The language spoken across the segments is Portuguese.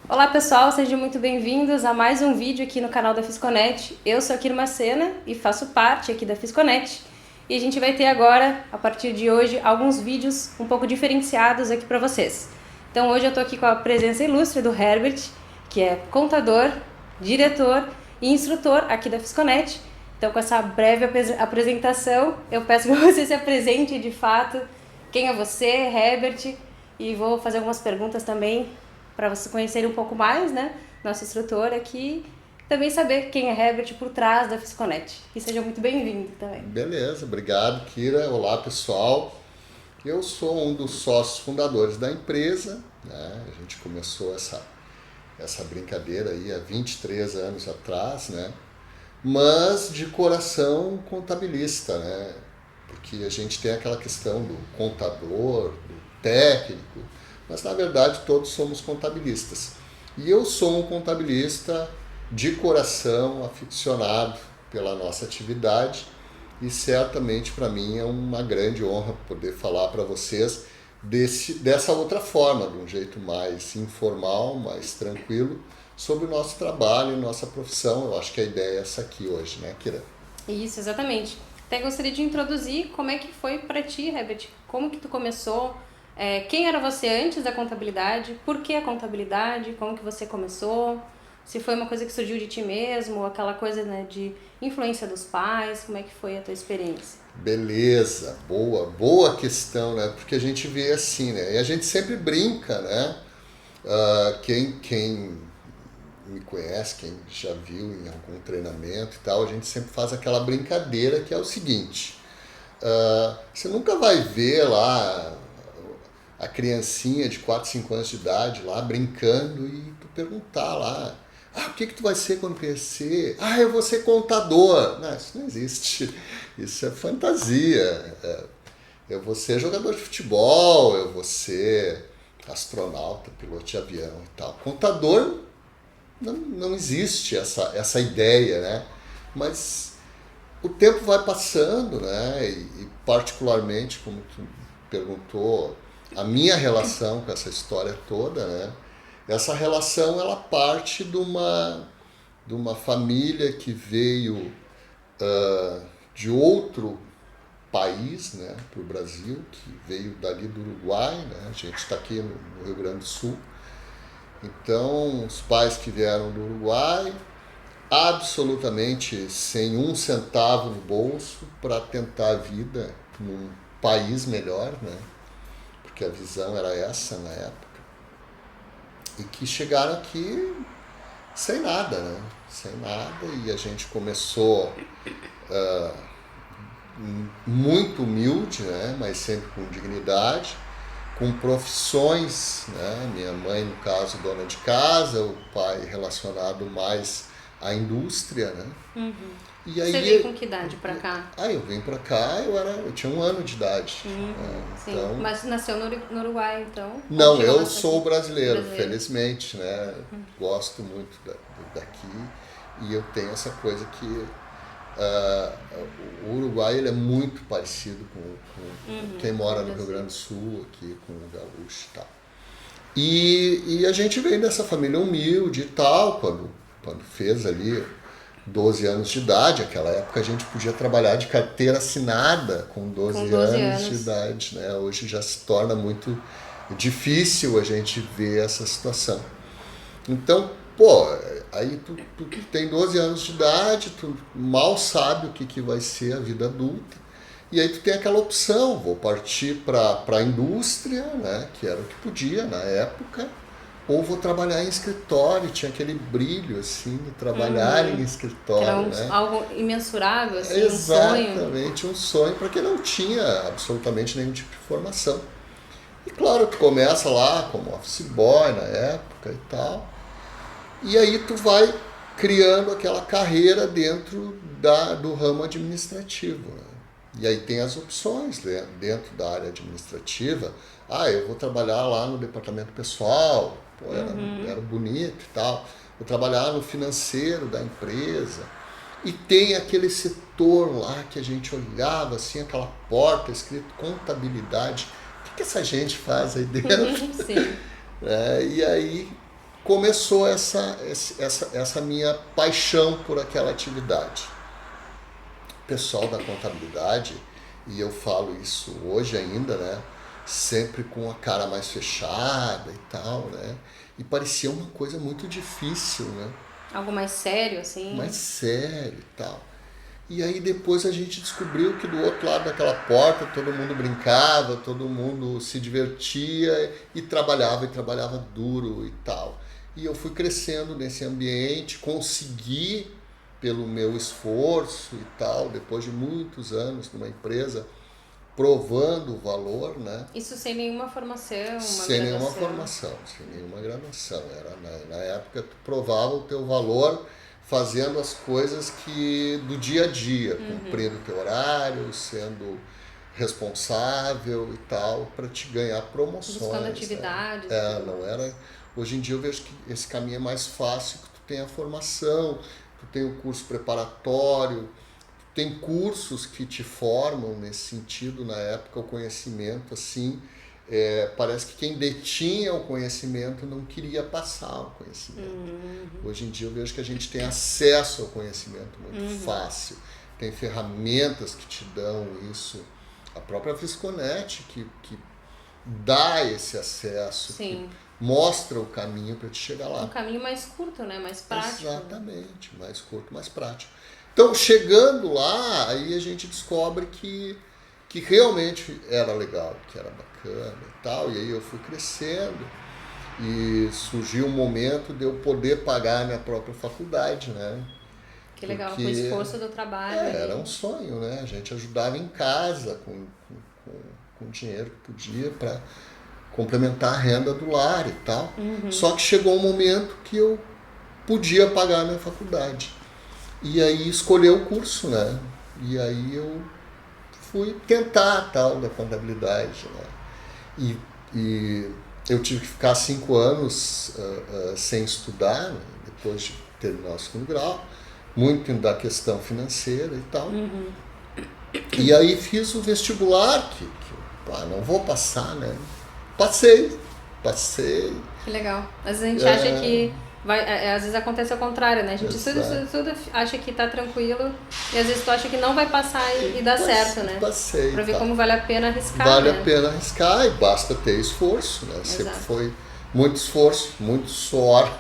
Olá pessoal, sejam muito bem-vindos a mais um vídeo aqui no canal da Fisconet. Eu sou a Kirma Sena e faço parte aqui da Fisconet. E a gente vai ter agora, a partir de hoje, alguns vídeos um pouco diferenciados aqui para vocês. Então hoje eu estou aqui com a presença ilustre do Herbert, que é contador, diretor e instrutor aqui da Fisconet. Então com essa breve apresentação, eu peço que você se apresente de fato. Quem é você, Herbert? E vou fazer algumas perguntas também para vocês conhecerem um pouco mais, né, nossa instrutora aqui, também saber quem é Herbert por trás da Fisconet. E seja muito bem-vindo também. Beleza, obrigado, Kira. Olá, pessoal. Eu sou um dos sócios fundadores da empresa, né? A gente começou essa brincadeira aí há 23 anos atrás, né? Mas de coração contabilista, né? Porque a gente tem aquela questão do contador, do técnico, mas na verdade todos somos contabilistas. E eu sou um contabilista de coração, aficionado pela nossa atividade, e certamente para mim é uma grande honra poder falar para vocês dessa outra forma, de um jeito mais informal, mais tranquilo, sobre o nosso trabalho e nossa profissão. Eu acho que a ideia é essa aqui hoje, né, Kira? Isso, exatamente. Até gostaria de introduzir como é que foi para ti, Herbert, como que tu começou, quem era você antes da contabilidade, por que a contabilidade, como que você começou, se foi uma coisa que surgiu de ti mesmo, ou aquela coisa, né, de influência dos pais, como é que foi a tua experiência? Beleza, boa questão, né? Porque a gente vê assim, né? E a gente sempre brinca, né? Quem me conhece, quem já viu em algum treinamento e tal, a gente sempre faz aquela brincadeira que é o seguinte: você nunca vai ver lá a criancinha de 4, 5 anos de idade lá brincando e tu perguntar lá: o que tu vai ser quando crescer? Eu vou ser contador. Não, isso não existe. Isso é fantasia. Eu vou ser jogador de futebol, eu vou ser astronauta, piloto de avião e tal. Contador, não existe essa ideia, né? Mas o tempo vai passando, né? E particularmente, como tu perguntou, a minha relação com essa história toda, né? Essa relação, ela parte de uma família que veio de outro país, né, para o Brasil, que veio dali do Uruguai, né? A gente está aqui no Rio Grande do Sul. Então, os pais que vieram do Uruguai, absolutamente sem um centavo no bolso para tentar a vida num país melhor, né? Porque a visão era essa na época. E que chegaram aqui sem nada, né? Sem nada, e a gente começou muito humilde, né? Mas sempre com dignidade, com profissões, né? Minha mãe, no caso, dona de casa, o pai relacionado mais à indústria, né? E aí, Você veio com que idade pra cá? eu vim pra cá, eu tinha 1 ano de idade. Sim, Então, mas nasceu no Uruguai, então? não, Chegou eu aqui? sou brasileiro, felizmente, né? Gosto muito daqui, e eu tenho essa coisa que o Uruguai, ele é muito parecido com quem mora no Rio Grande do Sul, aqui com o gaúcho e tal. E a gente vem dessa família humilde e tal, quando fez ali 12 anos de idade. Aquela época a gente podia trabalhar de carteira assinada com 12, Com 12 anos de anos. idade, né? Hoje já se torna muito difícil a gente ver essa situação. Então, aí tu tem 12 anos de idade, tu mal sabe o que vai ser a vida adulta, e aí tu tem aquela opção: vou partir para a indústria, né, que era o que podia na época, ou vou trabalhar em escritório. Tinha aquele brilho, assim, de trabalhar em Que escritório, era né? algo imensurável, assim, um sonho. Exatamente, um sonho para quem não tinha absolutamente nenhum tipo de formação. E claro, tu começa lá como office boy na época e tal, e aí tu vai criando aquela carreira dentro do ramo administrativo, né? E aí tem as opções, né, dentro da área administrativa. Eu vou trabalhar lá no departamento pessoal, era bonito e tal. Vou trabalhar no financeiro da empresa. E tem aquele setor lá que a gente olhava assim, aquela porta escrito contabilidade. O que essa gente faz aí dentro? Sim. E aí começou essa minha paixão por aquela atividade. O pessoal da contabilidade, e eu falo isso hoje ainda, né? Sempre com a cara mais fechada e tal, né? E parecia uma coisa muito difícil, né? Algo mais sério, assim? Mais sério e tal. E aí depois a gente descobriu que do outro lado daquela porta todo mundo brincava, todo mundo se divertia e trabalhava duro e tal. E eu fui crescendo nesse ambiente, consegui, pelo meu esforço e tal, depois de muitos anos numa empresa, provando o valor, né? Isso sem nenhuma formação, Sem nenhuma formação, sem nenhuma graduação. Era, na época, tu provava o teu valor fazendo as coisas que do dia a dia, cumprindo o teu horário, sendo responsável e tal, para te ganhar promoções. Buscando atividades. Né? Não era... Hoje em dia eu vejo que esse caminho é mais fácil, que tu tem a formação, tu tem o curso preparatório, tem cursos que te formam nesse sentido. Na época o conhecimento, assim, parece que quem detinha o conhecimento não queria passar o conhecimento. Hoje em dia eu vejo que a gente tem acesso ao conhecimento muito fácil, tem ferramentas que te dão isso, a própria Fisconet que dá esse acesso, Sim. que mostra o caminho para te chegar lá. Um caminho mais curto, né? Mais prático. Exatamente, mais curto, mais prático. Então, chegando lá, aí a gente descobre que realmente era legal, que era bacana e tal. E aí eu fui crescendo e surgiu um momento de eu poder pagar a minha própria faculdade, né? Que legal, com o esforço do trabalho. Era um sonho, né? A gente ajudava em casa com o dinheiro que podia para complementar a renda do lar e tal. Só que chegou um momento que eu podia pagar a minha faculdade. E aí escolher o curso, né? E aí eu fui tentar a tal da contabilidade, né? E eu tive que ficar 5 anos sem estudar, né? Depois de terminar o segundo grau, muito da questão financeira e tal. E aí fiz o vestibular, que não vou passar, né? Passei. Que legal. Às vezes a gente acha que às vezes acontece ao contrário, né? A gente tudo acha que tá tranquilo e às vezes tu acha que não vai passar e dá certo, né? Passei. Pra ver como vale a pena arriscar, Vale né? a pena arriscar e basta ter esforço, né? Sempre foi muito esforço, muito suor.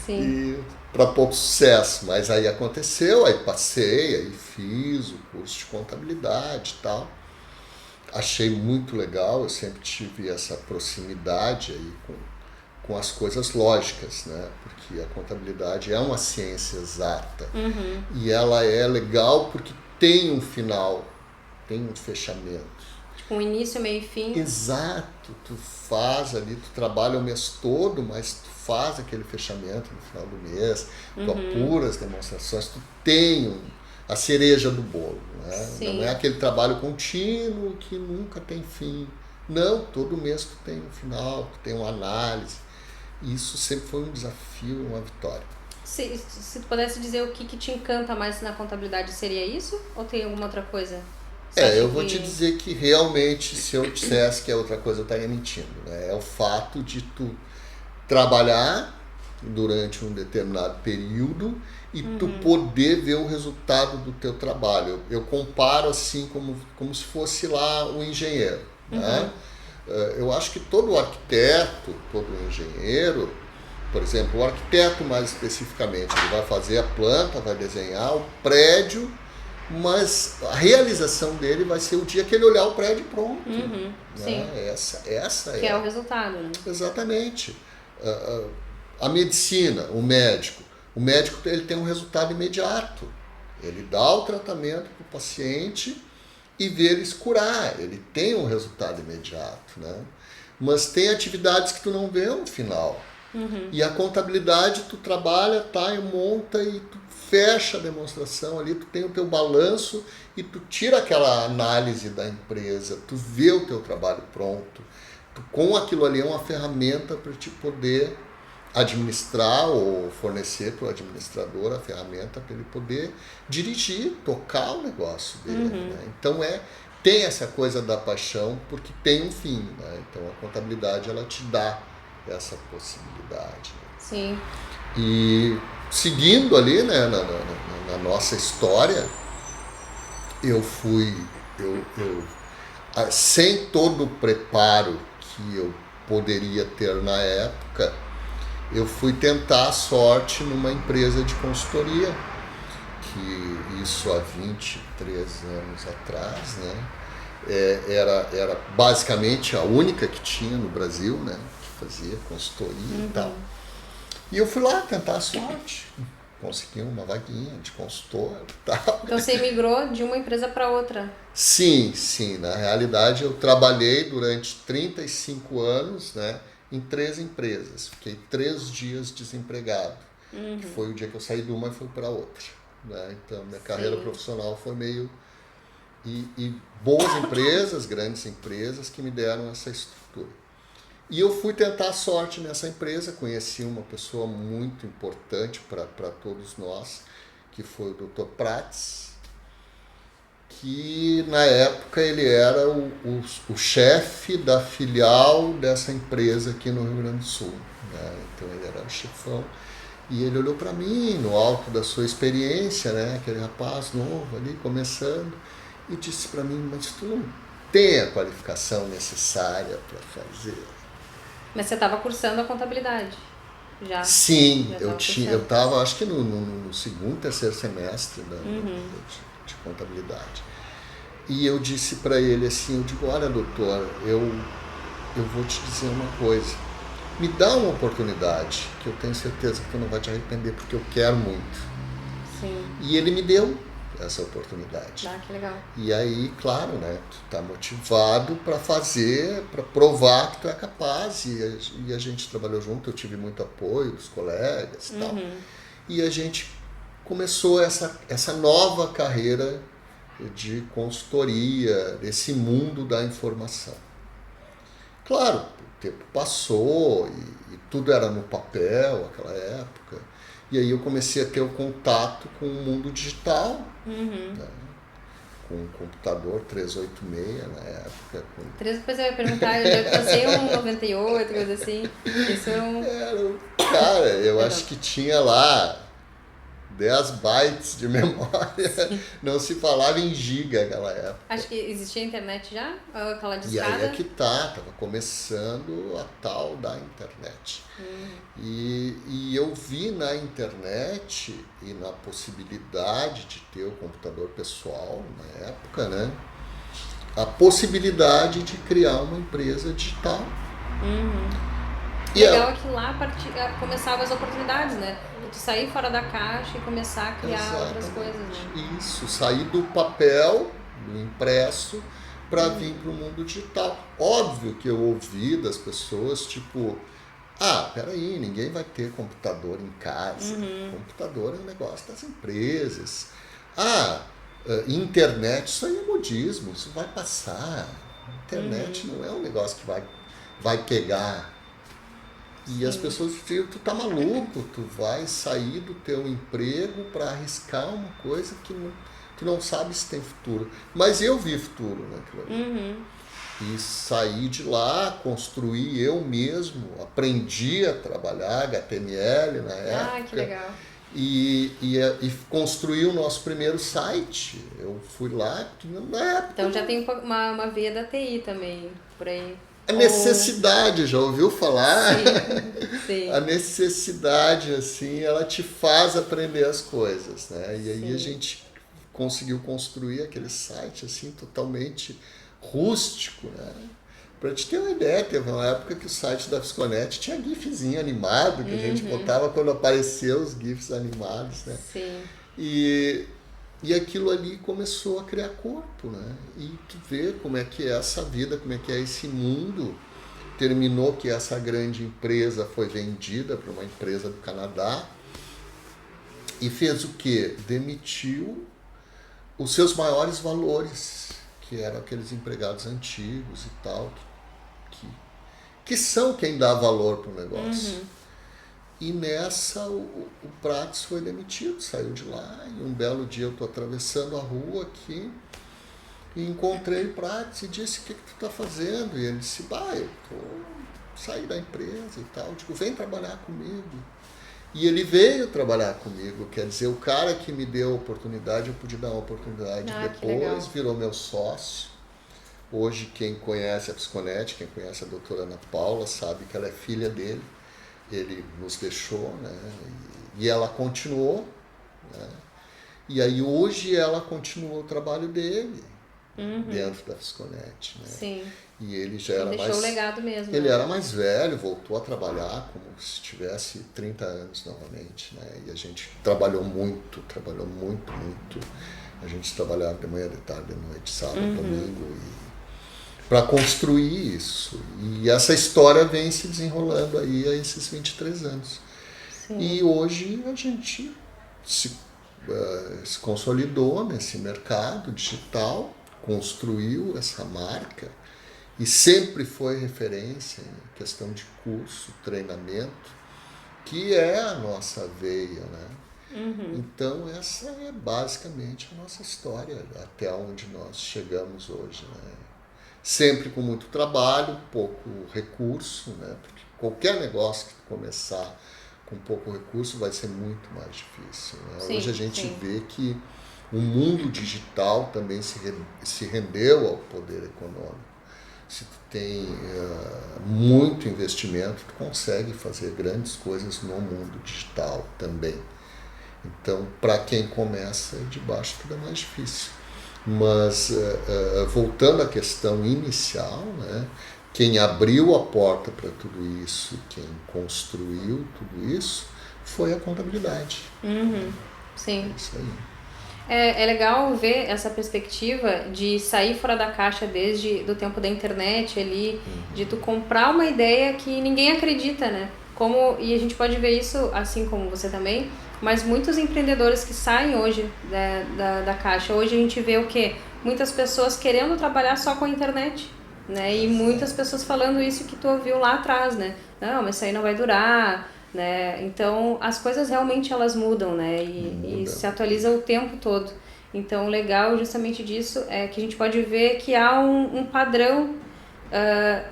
Sim. E para pouco sucesso. Mas aí aconteceu, aí passei, aí fiz o curso de contabilidade e tal. Achei muito legal, eu sempre tive essa proximidade aí com as coisas lógicas, né? Porque a contabilidade é uma ciência exata. E ela é legal porque tem um final, tem um fechamento. Tipo, um início, meio e fim. Exato, tu faz ali, tu trabalha o mês todo, mas tu faz aquele fechamento no final do mês, tu apura as demonstrações, tu tem a cereja do bolo, né? Sim. Não é aquele trabalho contínuo que nunca tem fim. Não, todo mês tu tem um final, tu tem uma análise. Isso sempre foi um desafio, uma vitória. Se tu pudesse dizer o que te encanta mais na contabilidade, seria isso? Ou tem alguma outra coisa? Eu vou te dizer que realmente, se eu dissesse que é outra coisa, eu estaria mentindo, né? É o fato de tu trabalhar durante um determinado período e tu poder ver o resultado do teu trabalho. Eu comparo assim como se fosse lá um engenheiro, né? Eu acho que todo arquiteto, todo engenheiro, por exemplo, o arquiteto mais especificamente, ele vai fazer a planta, vai desenhar o prédio, mas a realização dele vai ser o dia que ele olhar o prédio pronto. Né? Sim. Essa que é o resultado, né? Exatamente. A medicina, o médico ele tem um resultado imediato. Ele dá o tratamento para o paciente e vê ele se curar. Ele tem um resultado imediato, né? Mas tem atividades que tu não vê no final. E a contabilidade, tu trabalha, e monta e tu fecha a demonstração ali, tu tem o teu balanço e tu tira aquela análise da empresa, tu vê o teu trabalho pronto. Com aquilo ali é uma ferramenta para te poder administrar ou fornecer para o administrador a ferramenta para ele poder dirigir, tocar o negócio dele. Né? Então tem essa coisa da paixão porque tem um fim. Né? Então a contabilidade ela te dá essa possibilidade. Sim. E seguindo ali, né, na nossa história, sem todo o preparo que eu poderia ter na época, eu fui tentar a sorte numa empresa de consultoria, que isso há 23 anos atrás, né, era basicamente a única que tinha no Brasil, né, que fazia consultoria e tal. E eu fui lá tentar a sorte, consegui uma vaguinha de consultor e tal. Então você migrou de uma empresa para outra? Sim. Na realidade, eu trabalhei durante 35 anos, né, em 3 empresas. Fiquei 3 dias desempregado, que foi o dia que eu saí de uma e fui para outra. Né? Então, minha carreira profissional foi meio... E boas empresas, grandes empresas, que me deram essa estrutura. E eu fui tentar a sorte nessa empresa, conheci uma pessoa muito importante para todos nós, que foi o Dr. Prats, que na época ele era o chefe da filial dessa empresa aqui no Rio Grande do Sul. Né? Então ele era o chefão. E ele olhou para mim, no alto da sua experiência, né? Aquele rapaz novo ali, começando, e disse para mim, mas tu não tem a qualificação necessária para fazer. Mas você estava cursando a contabilidade? Já? Sim, Já eu estava, acho que no segundo, terceiro semestre de contabilidade. E eu disse para ele assim, eu digo, olha doutor, eu vou te dizer uma coisa, me dá uma oportunidade, que eu tenho certeza que tu não vai te arrepender, porque eu quero muito. Sim. E ele me deu essa oportunidade. Ah, que legal. E aí, claro, né, tu tá motivado para fazer, para provar que tu é capaz, e a gente trabalhou junto, eu tive muito apoio dos colegas e tal, e a gente começou essa nova carreira de consultoria, desse mundo da informação. Claro, o tempo passou e tudo era no papel, aquela época. E aí eu comecei a ter o contato com o mundo digital, né? Com um computador 386 na época. Depois eu ia perguntar, eu passei um 98, coisa assim. Isso é um... Cara, eu acho que tinha lá 10 bytes de memória. Sim. Não se falava em giga naquela época. Acho que existia internet já? Ou aquela discada? E aí é que tava começando a tal da internet. E eu vi na internet e na possibilidade de ter o computador pessoal na época, né? A possibilidade de criar uma empresa digital. Legal é que lá começavam as oportunidades, né? De sair fora da caixa e começar a criar outras coisas, né? Isso, sair do papel, do impresso, para vir para o mundo digital. Óbvio que eu ouvi das pessoas, tipo, peraí, ninguém vai ter computador em casa. Computador é um negócio das empresas. Internet, isso aí é modismo, isso vai passar. Internet não é um negócio que vai pegar. E as pessoas dizem, tu tá maluco, tu vai sair do teu emprego para arriscar uma coisa que tu não sabe se tem futuro. Mas eu vi futuro naquilo ali. E saí de lá, construí eu mesmo, aprendi a trabalhar HTML na época. Que legal. E construí o nosso primeiro site. Eu fui lá na época. Então já tem uma veia da TI também, por aí. A necessidade, já ouviu falar? Sim. A necessidade, assim, ela te faz aprender as coisas, né? E aí a gente conseguiu construir aquele site, assim, totalmente rústico, né? Pra te ter uma ideia, teve uma época que o site da Fisconet tinha gifzinho animado, que a gente botava quando apareceu os gifs animados, né? Sim. E aquilo ali começou a criar corpo, né? E tu vê como é que é essa vida, como é que é esse mundo. Terminou que essa grande empresa foi vendida para uma empresa do Canadá e fez o quê? Demitiu os seus maiores valores, que eram aqueles empregados antigos e tal, que são quem dá valor para o negócio. E nessa o Prats foi demitido, saiu de lá, e um belo dia eu estou atravessando a rua aqui e encontrei o Prats e disse, o que tu está fazendo? E ele disse, eu estou saí da empresa e tal. Eu digo, vem trabalhar comigo. E ele veio trabalhar comigo, quer dizer, o cara que me deu a oportunidade, eu pude dar uma oportunidade depois, virou meu sócio. Hoje, quem conhece a Fisconet, quem conhece a doutora Ana Paula, sabe que ela é filha dele. Ele nos deixou, né? E ela continuou, né? E aí hoje ela continua o trabalho dele dentro da Fisconet, né? Sim. E ele já era deixou mais... o legado mesmo. Ele né? era mais velho, voltou a trabalhar como se tivesse 30 anos novamente, né? E a gente trabalhou muito. A gente trabalhava de manhã, de tarde, de noite, sábado, domingo, para construir isso. E essa história vem se desenrolando aí há esses 23 anos. Sim. E hoje a gente se consolidou nesse mercado digital, construiu essa marca e sempre foi referência em questão de curso, treinamento, que é a nossa veia, né? Então essa é basicamente a nossa história, até onde nós chegamos hoje, né? Sempre com muito trabalho, pouco recurso, né? Porque qualquer negócio que começar com pouco recurso vai ser muito mais difícil, né? Sim, hoje a gente sim. vê que o mundo digital também se rendeu ao poder econômico. Se tu tem muito investimento, tu consegue fazer grandes coisas no mundo digital também. Então, para quem começa de baixo, tudo é mais difícil. Mas, voltando à questão inicial, né, quem abriu a porta para tudo isso, quem construiu tudo isso, foi a contabilidade. Sim. É isso aí. É legal ver essa perspectiva de sair fora da caixa desde do tempo da internet ali, de tu comprar uma ideia que ninguém acredita, né? E a gente pode ver isso, assim como você também, mas muitos empreendedores que saem hoje da caixa, hoje a gente vê o quê? Muitas pessoas querendo trabalhar só com a internet, né? E muitas pessoas falando isso que tu ouviu lá atrás, né? Não, mas isso aí não vai durar, né? Então as coisas realmente elas mudam, né? E se atualiza o tempo todo. Então o legal justamente disso é que a gente pode ver que há um padrão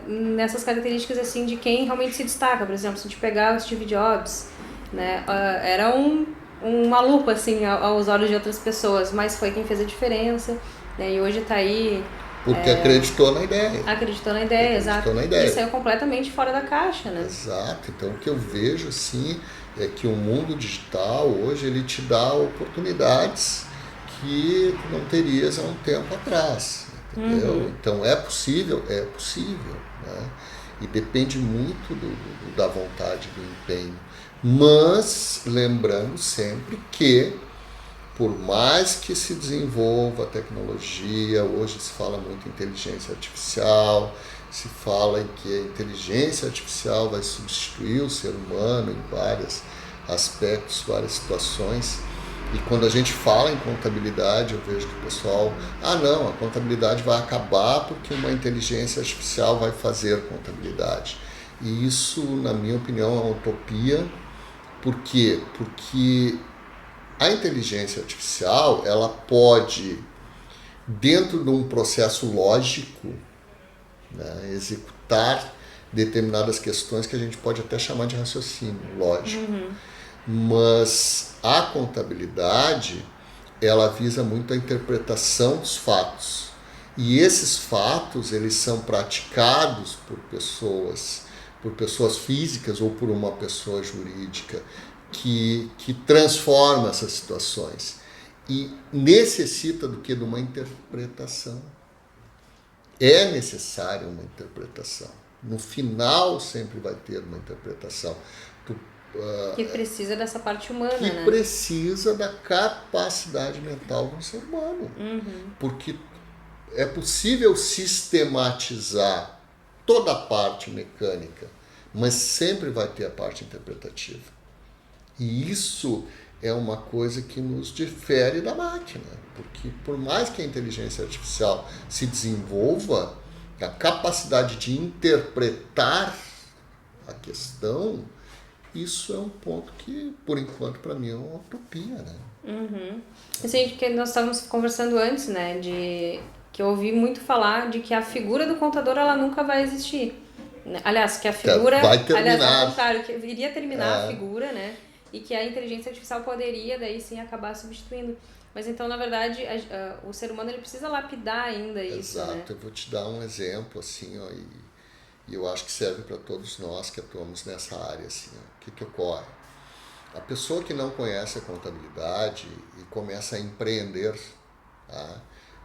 nessas características assim de quem realmente se destaca. Por exemplo, se a gente pegar o Steve Jobs, né? Era um maluco assim aos olhos de outras pessoas, mas foi quem fez a diferença, né? E hoje está aí Porque acreditou na ideia. Acreditou na ideia, exato. E saiu completamente fora da caixa, né? Exato. Então, o que eu vejo, assim, é que o mundo digital, hoje, ele te dá oportunidades que tu não terias há um tempo atrás, entendeu? Então, é possível, né? E depende muito da vontade, do empenho. Mas, lembrando sempre que, por mais que se desenvolva a tecnologia, hoje se fala muito em inteligência artificial, se fala em que a inteligência artificial vai substituir o ser humano em vários aspectos, várias situações. E quando a gente fala em contabilidade, eu vejo que o pessoal, não, a contabilidade vai acabar porque uma inteligência artificial vai fazer contabilidade. E isso, na minha opinião, é uma utopia. Por quê? Porque a inteligência artificial, ela pode, dentro de um processo lógico, né, executar determinadas questões que a gente pode até chamar de raciocínio lógico. Mas a contabilidade, ela visa muito a interpretação dos fatos. E esses fatos, eles são praticados por pessoas físicas ou por uma pessoa jurídica, que transforma essas situações e necessita do que? De uma interpretação. É necessária uma interpretação. No final sempre vai ter uma interpretação. Que precisa dessa parte humana, que né? Precisa da capacidade mental do ser humano. Porque é possível sistematizar toda a parte mecânica, mas sempre vai ter a parte interpretativa. E isso é uma coisa que nos difere da máquina, porque por mais que a inteligência artificial se desenvolva, a capacidade de interpretar a questão, isso é um ponto que, por enquanto, para mim é uma utopia, né? Assim, que nós estávamos conversando antes, né, que eu ouvi muito falar de que a figura do contador ela nunca vai existir, Aliás, que a figura... Vai terminar. Aliás, ao contrário, que iria terminar a figura, né? E que a inteligência artificial poderia, daí sim, acabar substituindo. Mas então, na verdade, o ser humano ele precisa lapidar ainda isso, Exato. né? Eu vou te dar um exemplo, assim, ó, e eu acho que serve para todos nós que atuamos nessa área, assim, ó. O que ocorre? A pessoa que não conhece a contabilidade e começa a empreender, tá?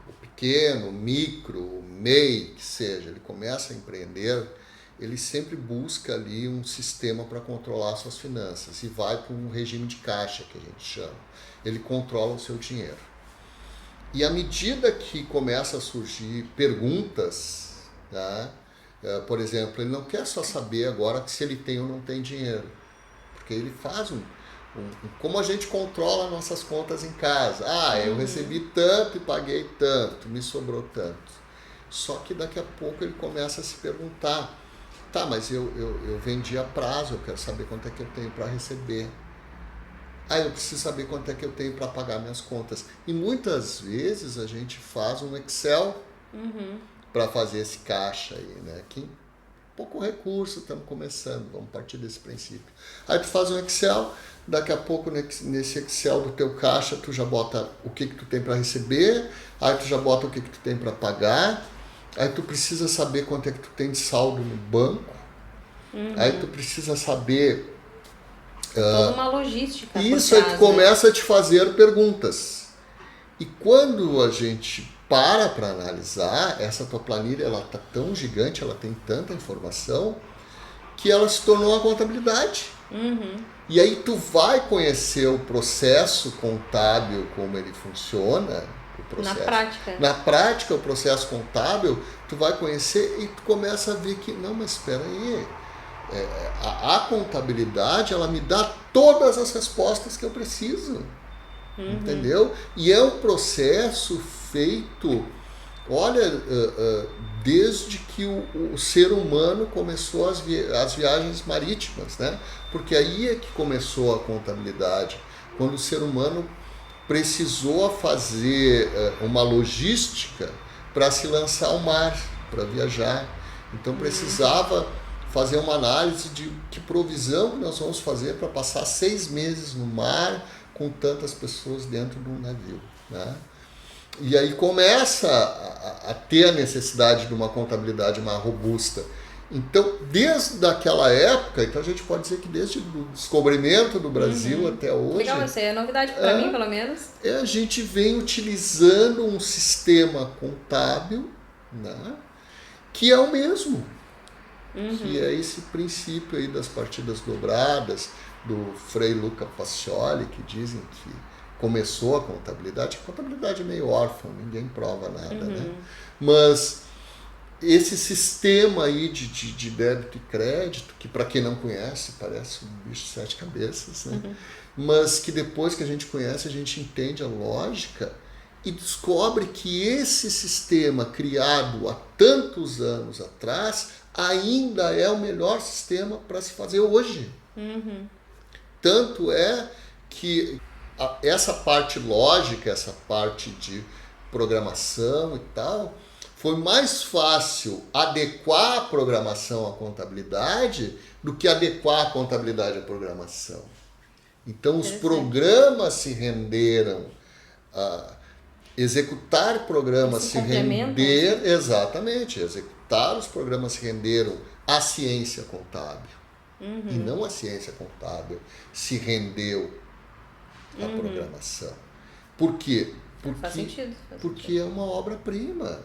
O pequeno, o micro, o MEI, que seja, ele começa a empreender, ele sempre busca ali um sistema para controlar suas finanças e vai para um regime de caixa, que a gente chama. Ele controla o seu dinheiro. E à medida que começa a surgir perguntas, tá? Por exemplo, ele não quer só saber agora se ele tem ou não tem dinheiro, porque ele faz como a gente controla nossas contas em casa. Eu recebi tanto e paguei tanto, me sobrou tanto. Só que daqui a pouco ele começa a se perguntar, tá, mas eu vendi a prazo, eu quero saber quanto é que eu tenho para receber. Eu preciso saber quanto é que eu tenho para pagar minhas contas. E muitas vezes a gente faz um Excel para fazer esse caixa aí, né? Que pouco recurso, estamos começando, vamos partir desse princípio. Aí tu faz um Excel, daqui a pouco nesse Excel do teu caixa tu já bota o que tu tem para receber, aí tu já bota o que tu tem para pagar, aí tu precisa saber quanto é que tu tem de saldo no banco, aí tu precisa saber... toda uma logística. Isso, aí tu começa a te fazer perguntas. E quando a gente para analisar, essa tua planilha ela tá tão gigante, ela tem tanta informação, que ela se tornou uma contabilidade. E aí tu vai conhecer o processo contábil, como ele funciona, o processo. Na prática. Na prática, o processo contábil, tu vai conhecer e tu começa a ver que, não, mas espera aí, a contabilidade, ela me dá todas as respostas que eu preciso. Entendeu? E é um processo feito, olha, desde que o ser humano começou as viagens marítimas, né? Porque aí é que começou a contabilidade, quando o ser humano precisou fazer uma logística para se lançar ao mar, para viajar. Então precisava fazer uma análise de que provisão que nós vamos fazer para passar 6 meses no mar com tantas pessoas dentro de um navio, né? E aí começa a ter a necessidade de uma contabilidade mais robusta. Então, desde aquela época, então a gente pode dizer que desde o descobrimento do Brasil até hoje... Legal, isso é novidade para mim, pelo menos. A gente vem utilizando um sistema contábil, né, que é o mesmo. Que é esse princípio aí das partidas dobradas, do Frei Luca Pacioli, que dizem que começou a contabilidade. A contabilidade é meio órfã, ninguém prova nada, né? Mas esse sistema aí de débito e crédito, que para quem não conhece parece um bicho de 7 cabeças, né? Mas que depois que a gente conhece, a gente entende a lógica e descobre que esse sistema criado há tantos anos atrás ainda é o melhor sistema para se fazer hoje. Tanto é que essa parte lógica, essa parte de programação e tal, foi mais fácil adequar a programação à contabilidade do que adequar a contabilidade à programação. Então os programas se renderam a executar programas, se render, exatamente, executar os programas se renderam à ciência contábil. E não a ciência contábil se rendeu à programação. Por quê? Faz sentido. Porque é uma obra-prima.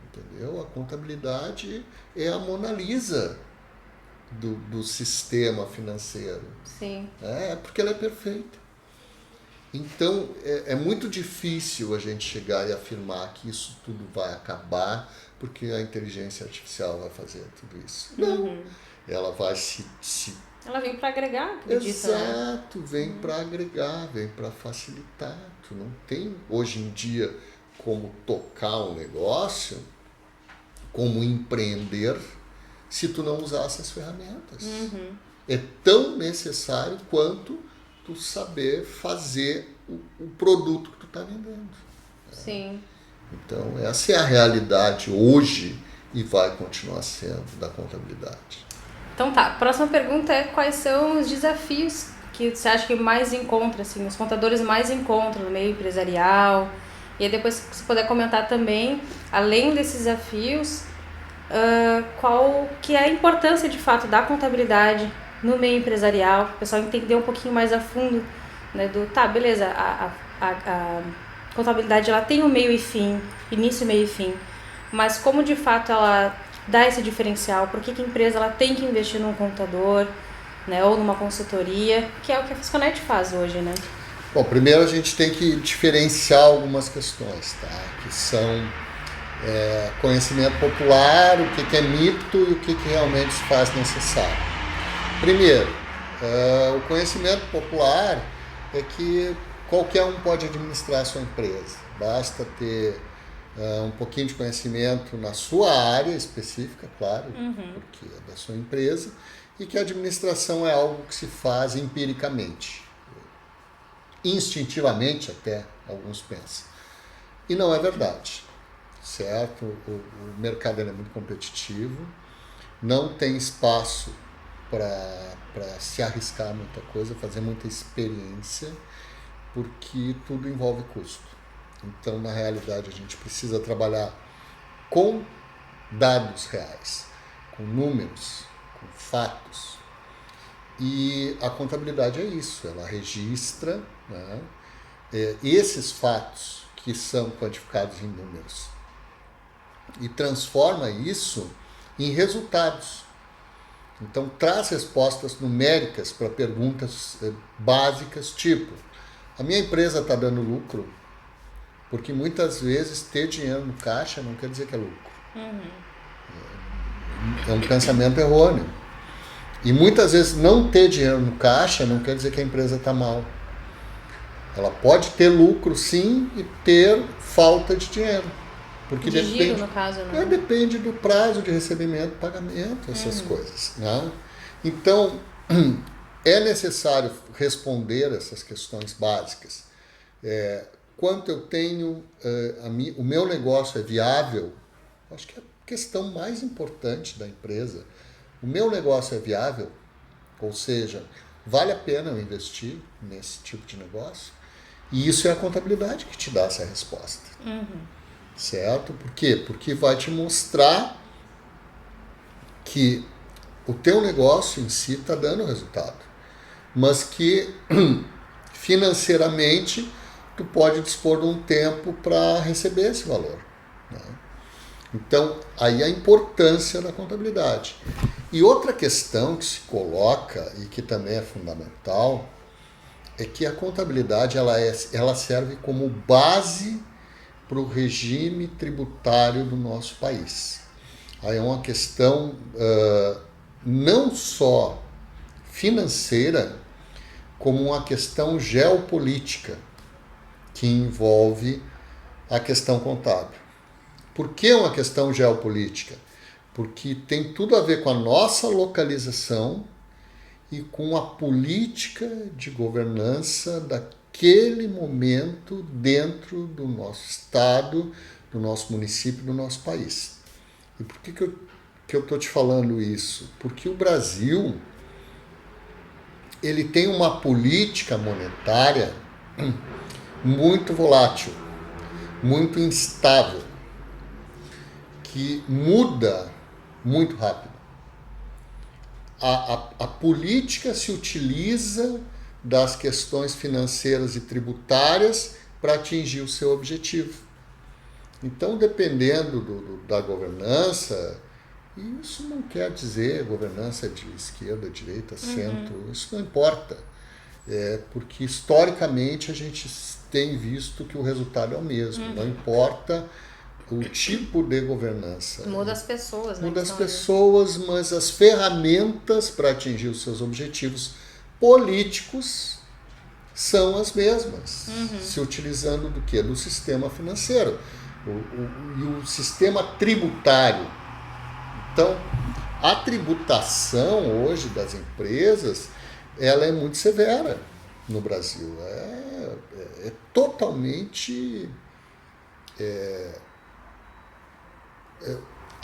Entendeu? A contabilidade é a Mona Lisa do sistema financeiro. Sim. Porque ela é perfeita. Então, é muito difícil a gente chegar e afirmar que isso tudo vai acabar porque a inteligência artificial vai fazer tudo isso. Não. Ela vai Ela vem para agregar, acredito. Exato, vem para agregar, vem para facilitar. Tu não tem, hoje em dia, como tocar um negócio, como empreender, se tu não usar essas ferramentas. É tão necessário quanto tu saber fazer o produto que tu está vendendo. Sim. Então, essa é a realidade hoje e vai continuar sendo da contabilidade. Então tá, a próxima pergunta é quais são os desafios que você acha que mais encontra, assim, os contadores mais encontram no meio empresarial? E aí depois, se você puder comentar também, além desses desafios, qual que é a importância de fato da contabilidade no meio empresarial, para o pessoal entender um pouquinho mais a fundo, né, beleza, a contabilidade ela tem um meio e fim, início, meio e fim, mas como de fato ela dá esse diferencial, por que a empresa ela tem que investir num contador, né, ou numa consultoria, que é o que a Fisconet faz hoje, né? Bom, primeiro a gente tem que diferenciar algumas questões, tá? Que são conhecimento popular, o que é mito e o que realmente se faz necessário. Primeiro, o conhecimento popular é que qualquer um pode administrar a sua empresa. Basta ter um pouquinho de conhecimento na sua área específica, claro, porque é da sua empresa, e que a administração é algo que se faz empiricamente, instintivamente até, alguns pensam. E não é verdade, certo? O mercado é muito competitivo, não tem espaço para se arriscar muita coisa, fazer muita experiência, porque tudo envolve custo. Então, na realidade, a gente precisa trabalhar com dados reais, com números, com fatos. E a contabilidade é isso, ela registra, né, esses fatos que são quantificados em números e transforma isso em resultados. Então, traz respostas numéricas para perguntas básicas, tipo: a minha empresa está dando lucro? Porque muitas vezes ter dinheiro no caixa não quer dizer que é lucro. É um pensamento errôneo. E muitas vezes não ter dinheiro no caixa não quer dizer que a empresa está mal. Ela pode ter lucro sim e ter falta de dinheiro. Porque de giro, no caso, né? Depende do prazo de recebimento, pagamento, essas coisas. Né? Então, é necessário responder essas questões básicas. Quanto eu tenho, o meu negócio é viável? Acho que é a questão mais importante da empresa. O meu negócio é viável? Ou seja, vale a pena eu investir nesse tipo de negócio? E isso é a contabilidade que te dá essa resposta. Certo? Por quê? Porque vai te mostrar que o teu negócio em si está dando resultado, mas que financeiramente tu pode dispor de um tempo para receber esse valor. Né? Então, aí a importância da contabilidade. E outra questão que se coloca e que também é fundamental é que a contabilidade ela serve como base para o regime tributário do nosso país. Aí é uma questão não só financeira, como uma questão geopolítica, que envolve a questão contábil. Por que uma questão geopolítica? Porque tem tudo a ver com a nossa localização e com a política de governança daquele momento dentro do nosso estado, do nosso município, do nosso país. E por que eu estou te falando isso? Porque o Brasil ele tem uma política monetária muito volátil, muito instável, que muda muito rápido. A política se utiliza das questões financeiras e tributárias para atingir o seu objetivo. Então, dependendo da governança, isso não quer dizer governança de esquerda, direita, centro, isso não importa. Porque historicamente a gente tem visto que o resultado é o mesmo, não importa o tipo de governança. Muda as pessoas, né? Muda as pessoas, mas as ferramentas para atingir os seus objetivos políticos são as mesmas, se utilizando do quê? Do sistema financeiro e o sistema tributário. Então, a tributação hoje das empresas, ela é muito severa no Brasil. É totalmente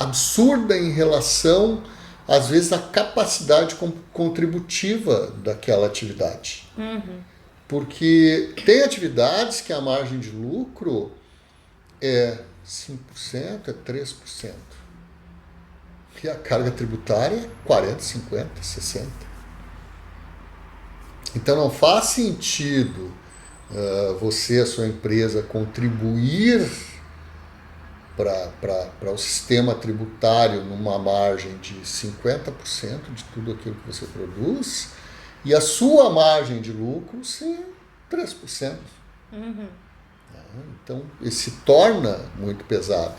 absurda em relação, às vezes, à capacidade contributiva daquela atividade. Porque tem atividades que a margem de lucro é 5%, é 3%. E a carga tributária é 40%, 50%, 60%. Então não faz sentido você, a sua empresa, contribuir para o sistema tributário numa margem de 50% de tudo aquilo que você produz e a sua margem de lucro ser 3%. Então, isso se torna muito pesado.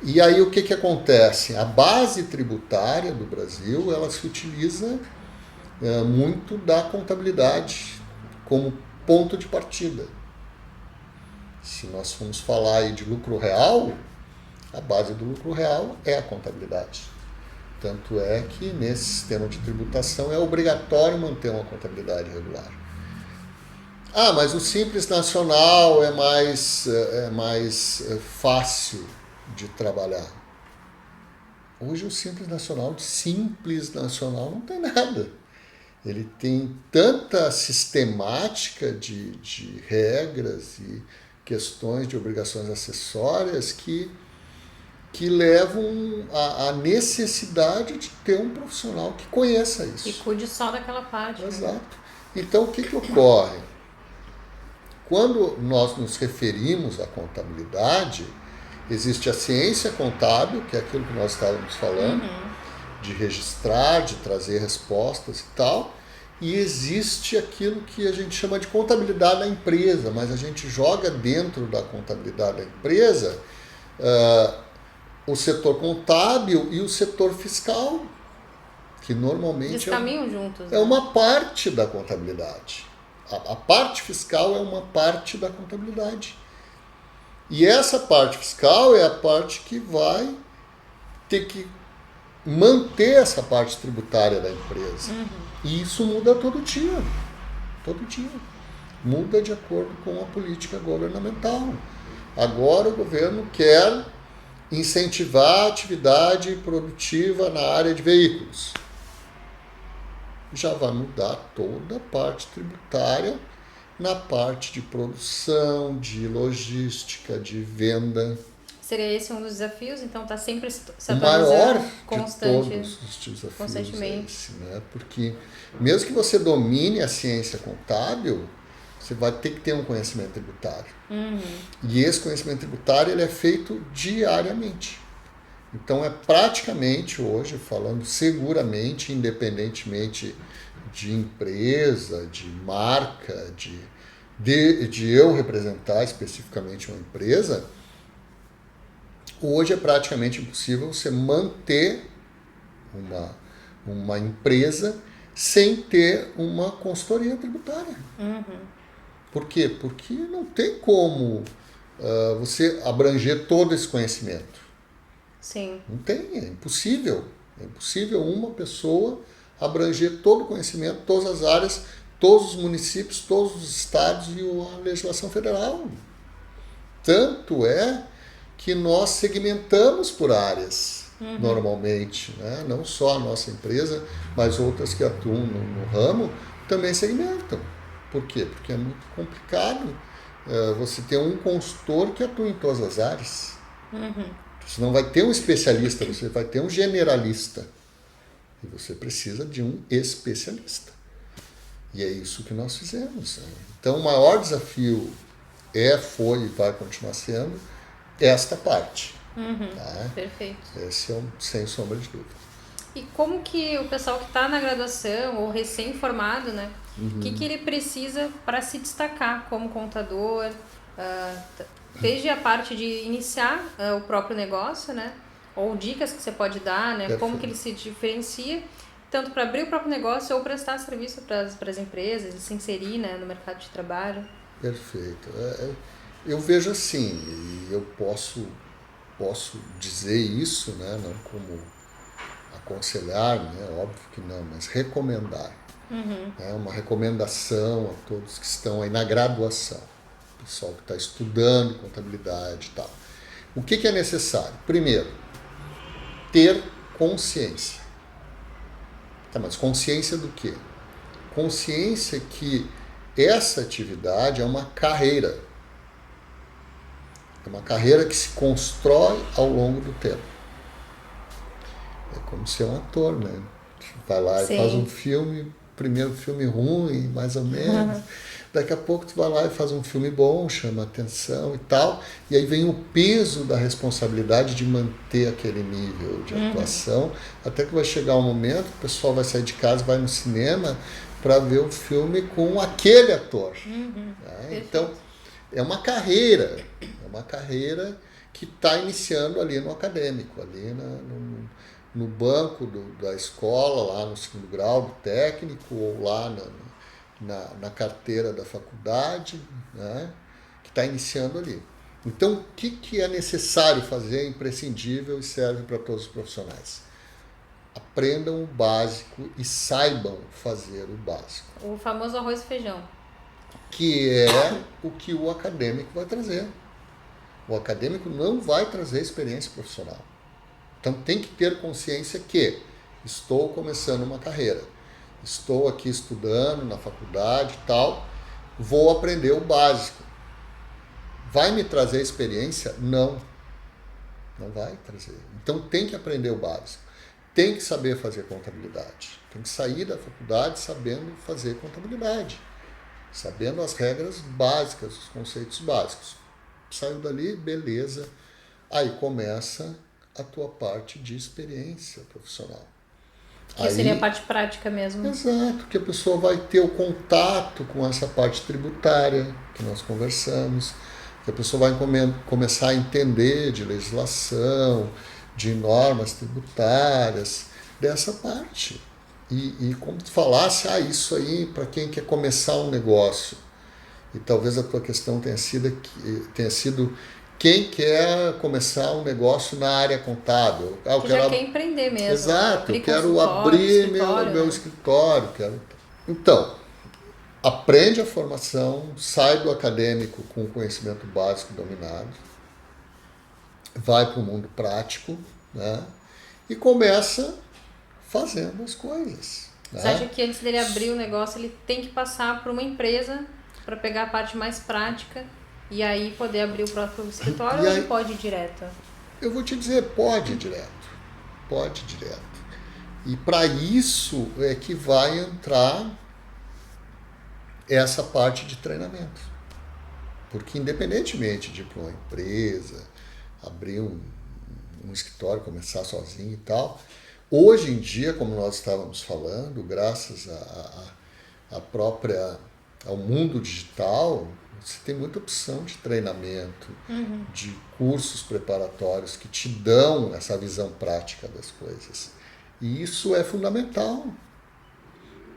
E aí o que acontece? A base tributária do Brasil, ela se utiliza muito da contabilidade como ponto de partida. Se nós formos falar aí de lucro real, a base do lucro real é a contabilidade. Tanto é que nesse sistema de tributação é obrigatório manter uma contabilidade regular. Ah, mas o Simples Nacional é mais fácil de trabalhar. Hoje o Simples Nacional não tem nada. Ele tem tanta sistemática de regras e questões de obrigações acessórias que levam à necessidade de ter um profissional que conheça isso. E cuide só daquela parte. Exato. Né? Então, o que ocorre? Quando nós nos referimos à contabilidade, existe a ciência contábil, que é aquilo que nós estávamos falando, de registrar, de trazer respostas e tal, e existe aquilo que a gente chama de contabilidade da empresa, mas a gente joga dentro da contabilidade da empresa o setor contábil e o setor fiscal, que normalmente eles caminham juntos, é uma parte da contabilidade. A parte fiscal é uma parte da contabilidade. E essa parte fiscal é a parte que vai ter que manter essa parte tributária da empresa. E isso muda todo dia. Todo dia. Muda de acordo com a política governamental. Agora o governo quer incentivar a atividade produtiva na área de veículos. Já vai mudar toda a parte tributária na parte de produção, de logística, de venda. Seria esse um dos desafios? Então está sempre se atualizando. O maior de todos os desafios constantemente. É esse, né? Porque mesmo que você domine a ciência contábil, você vai ter que ter um conhecimento tributário. E esse conhecimento tributário ele é feito diariamente. Então é praticamente hoje, falando seguramente, independentemente de empresa, de marca, de eu representar especificamente uma empresa, hoje é praticamente impossível você manter uma empresa sem ter uma consultoria tributária. Por quê? Porque não tem como você abranger todo esse conhecimento. Sim. Não tem, é impossível. É impossível uma pessoa abranger todo o conhecimento, todas as áreas, todos os municípios, todos os estados e a legislação federal. Tanto é que nós segmentamos por áreas, normalmente. Né? Não só a nossa empresa, mas outras que atuam no ramo também segmentam. Por quê? Porque é muito complicado você ter um consultor que atua em todas as áreas. Você não vai ter um especialista, você vai ter um generalista. E você precisa de um especialista. E é isso que nós fizemos. Né? Então, o maior desafio foi e vai continuar sendo esta parte. Tá? Perfeito. Esse é sem sombra de dúvida. E como que o pessoal que está na graduação ou recém-formado, né? O que ele precisa para se destacar como contador, desde a parte de iniciar o próprio negócio, né? Ou dicas que você pode dar, né? Como que ele se diferencia, tanto para abrir o próprio negócio ou prestar serviço para as empresas e se inserir, né, no mercado de trabalho. Perfeito. Eu vejo assim, e eu posso dizer isso, né? Não como aconselhar, né? Óbvio que não, mas recomendar. É uma recomendação a todos que estão aí na graduação, pessoal que está estudando contabilidade e tal. O que é necessário? Primeiro, ter consciência. Tá, mas consciência do quê? Consciência que essa atividade é uma carreira. É uma carreira que se constrói ao longo do tempo. É como ser um ator, né? Vai lá e faz um filme, primeiro filme ruim, mais ou menos. Daqui a pouco tu vai lá e faz um filme bom, chama atenção e tal. E aí vem o peso da responsabilidade de manter aquele nível de atuação. Até que vai chegar um momento, o pessoal vai sair de casa, vai no cinema para ver o filme com aquele ator. Né? Então, é uma carreira que está iniciando ali no acadêmico, ali no banco da escola, lá no segundo grau do técnico, ou lá na carteira da faculdade, né, que está iniciando ali. Então, o que é necessário fazer, é imprescindível e serve para todos os profissionais? Aprendam o básico e saibam fazer o básico. O famoso arroz e feijão. Que é o que o acadêmico vai trazer. O acadêmico não vai trazer experiência profissional. Então tem que ter consciência que estou começando uma carreira. Estou aqui estudando na faculdade e tal, vou aprender o básico. Vai me trazer experiência? Não. Não vai trazer. Então tem que aprender o básico. Tem que saber fazer contabilidade. Tem que sair da faculdade sabendo fazer contabilidade. Sabendo as regras básicas, os conceitos básicos. Saiu dali, beleza. Aí começa a tua parte de experiência profissional. Que seria a parte prática mesmo. Exato, que a pessoa vai ter o contato com essa parte tributária que nós conversamos, que a pessoa vai começar a entender de legislação, de normas tributárias, dessa parte. E como tu falasse, isso aí para quem quer começar um negócio. E talvez a tua questão tenha sido quem quer começar um negócio na área contábil. Que já quer empreender mesmo. Exato, eu quero abrir meu escritório. Então, aprende a formação, sai do acadêmico com o conhecimento básico dominado, vai para o mundo prático, né? E começa fazendo as coisas. Né? Você acha que antes dele abrir o negócio, ele tem que passar por uma empresa para pegar a parte mais prática e aí poder abrir o próprio escritório, ou ele pode ir direto? Eu vou te dizer, pode ir direto. Pode ir direto. E para isso é que vai entrar essa parte de treinamento. Porque independentemente de ir para uma empresa, abrir um escritório, começar sozinho e tal, hoje em dia, como nós estávamos falando, graças ao mundo digital, você tem muita opção de treinamento, de cursos preparatórios que te dão essa visão prática das coisas. E isso é fundamental,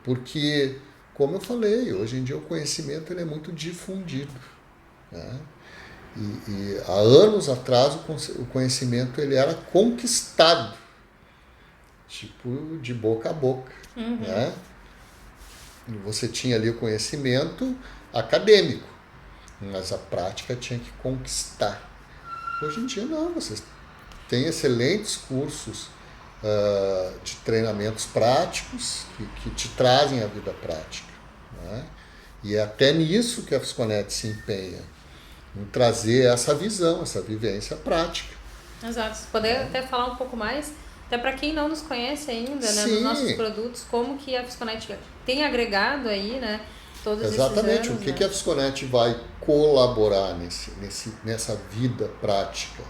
porque, como eu falei, hoje em dia o conhecimento ele é muito difundido. Né? E há anos atrás o conhecimento ele era conquistado, tipo de boca a boca. Né? E você tinha ali o conhecimento acadêmico, mas a prática tinha que conquistar. Hoje em dia não, você tem excelentes cursos de treinamentos práticos que te trazem a vida prática. Né? E é até nisso que a Fisconet se empenha, em trazer essa visão, essa vivência prática. Exato. Se puder até falar um pouco mais, até para quem não nos conhece ainda, né, dos nossos produtos, como que a Fisconet tem agregado aí, né, todos Exatamente. esses anos, o que a Fisconet vai colaborar nessa vida prática?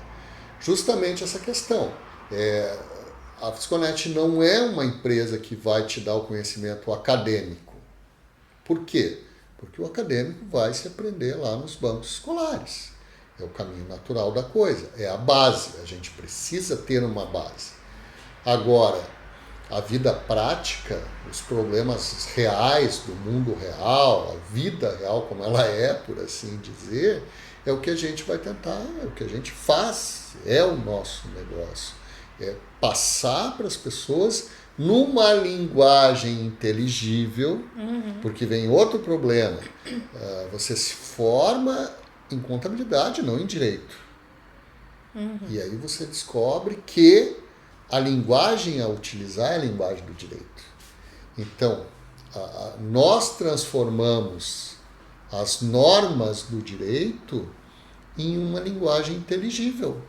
Justamente essa questão. A Fisconet não é uma empresa que vai te dar o conhecimento acadêmico. Por quê? Porque o acadêmico vai se aprender lá nos bancos escolares. É o caminho natural da coisa, é a base. A gente precisa ter uma base. Agora, a vida prática, os problemas reais do mundo real, a vida real como ela é, por assim dizer, é o que a gente vai tentar, é o que a gente faz, é o nosso negócio. É passar para as pessoas numa linguagem inteligível, porque vem outro problema. Você se forma em contabilidade, não em direito. E aí você descobre que a linguagem a utilizar é a linguagem do direito. Então, nós transformamos as normas do direito em uma linguagem inteligível.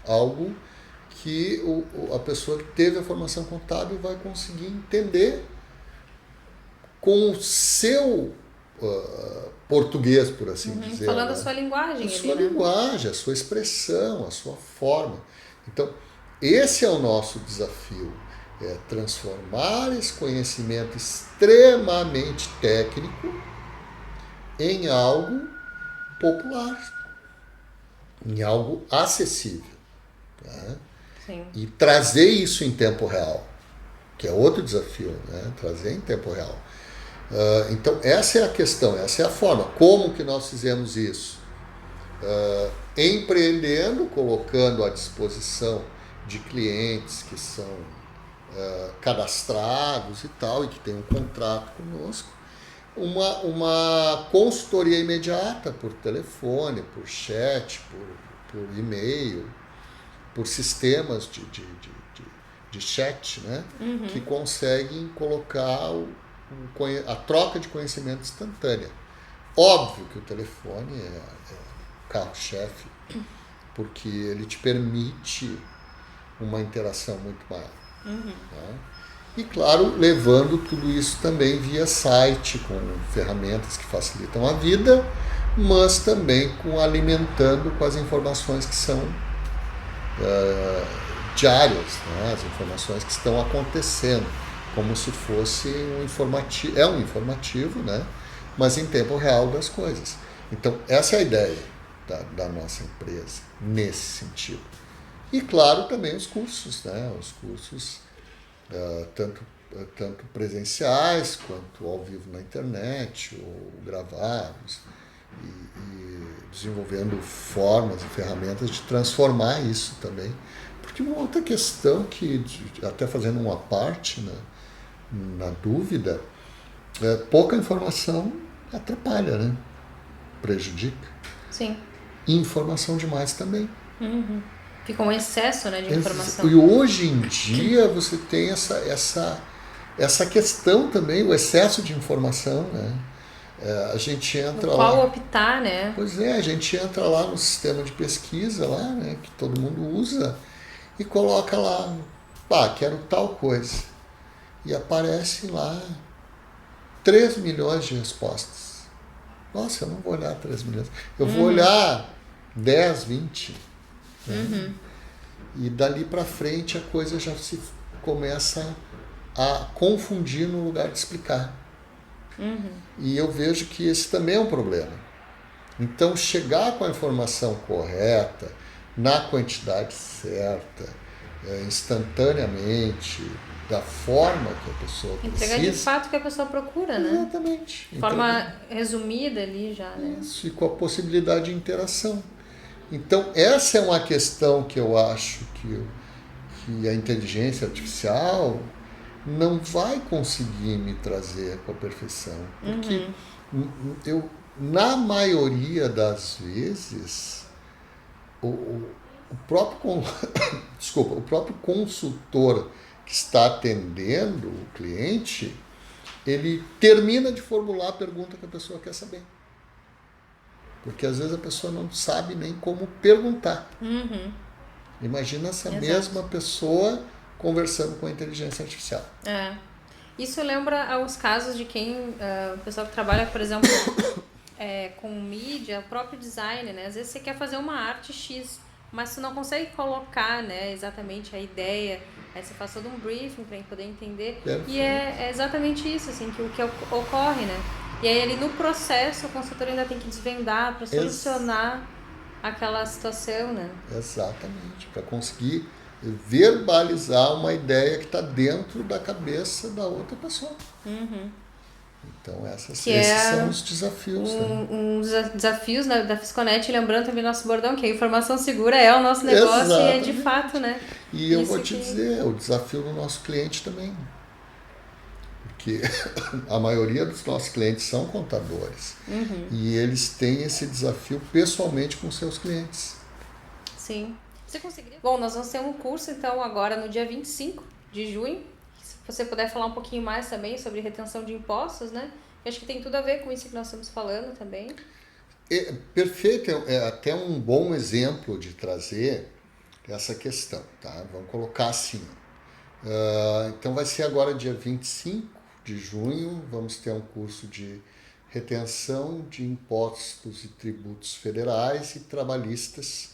Algo que a pessoa que teve a formação contábil vai conseguir entender com o seu português, por assim dizer. Falando né? a sua linguagem. A sua linguagem, a sua expressão, a sua forma. Então, esse é o nosso desafio. É transformar esse conhecimento extremamente técnico em algo popular, em algo acessível. Né? Sim. E trazer isso em tempo real, que é outro desafio, né? Trazer em tempo real. Então, essa é a questão, essa é a forma. Como que nós fizemos isso? Empreendendo, colocando à disposição de clientes que são cadastrados e tal, e que têm um contrato conosco, uma consultoria imediata por telefone, por chat, por e-mail, por sistemas de chat, né? Que conseguem colocar a troca de conhecimento instantânea. Óbvio que o telefone é o carro-chefe, porque ele te permite uma interação muito maior. Né? E, claro, levando tudo isso também via site, com ferramentas que facilitam a vida, mas também alimentando com as informações que são diárias, né? As informações que estão acontecendo, como se fosse um informativo. É um informativo, né? Mas em tempo real das coisas. Então, essa é a ideia da nossa empresa, nesse sentido. E, claro, também os cursos, né? Os cursos tanto presenciais quanto ao vivo na internet, ou gravados, e desenvolvendo formas e ferramentas de transformar isso também. Porque uma outra questão que, até fazendo uma parte, né, na dúvida, pouca informação atrapalha, né? Prejudica. Sim. E informação demais também. Fica um excesso, né, de informação. E hoje em dia você tem essa questão também, o excesso de informação, né? A gente entra qual lá. optar, né? Pois é, a gente entra lá no sistema de pesquisa lá, né, que todo mundo usa, e coloca lá, quero tal coisa. E aparece lá 3 milhões de respostas. Nossa, eu não vou olhar 3 milhões. Eu vou olhar 10, 20. Né? E dali para frente a coisa já se começa a confundir no lugar de explicar. E eu vejo que esse também é um problema. Então, chegar com a informação correta, na quantidade certa, instantaneamente, da forma que a pessoa precisa. Entregar de fato o que a pessoa procura, né? Exatamente. De forma resumida ali já, né? Isso, e com a possibilidade de interação. Então, essa é uma questão que eu acho que a inteligência artificial não vai conseguir me trazer com a perfeição. Porque na maioria das vezes, o próprio consultor que está atendendo o cliente, ele termina de formular a pergunta que a pessoa quer saber. Porque às vezes a pessoa não sabe nem como perguntar. Imagina essa mesma pessoa conversando com a inteligência artificial. Isso lembra aos casos de o pessoal que trabalha, por exemplo, com mídia, o próprio design, né? Às vezes você quer fazer uma arte X, mas você não consegue colocar, né, exatamente a ideia. Aí você faz todo um briefing para poder entender. Perfeito. E é exatamente isso, assim, que ocorre, né? E aí ali no processo o consultor ainda tem que desvendar para solucionar aquela situação, né? Exatamente, para conseguir verbalizar uma ideia que está dentro da cabeça da outra pessoa. Então esses são os desafios. Uns desafios da Fisconet, lembrando também nosso bordão, que a informação segura é o nosso negócio. Exatamente. E é de fato, né? E eu vou te dizer, o desafio do nosso cliente também. Porque a maioria dos nossos clientes são contadores. E eles têm esse desafio pessoalmente com seus clientes. Sim. Você conseguiria? Bom, nós vamos ter um curso, então, agora no dia 25 de junho. Se você puder falar um pouquinho mais também sobre retenção de impostos, né? Eu acho que tem tudo a ver com isso que nós estamos falando também. Perfeito, é até um bom exemplo de trazer essa questão, tá? Vamos colocar assim. Então vai ser agora dia 25 de junho, vamos ter um curso de retenção de impostos e tributos federais e trabalhistas,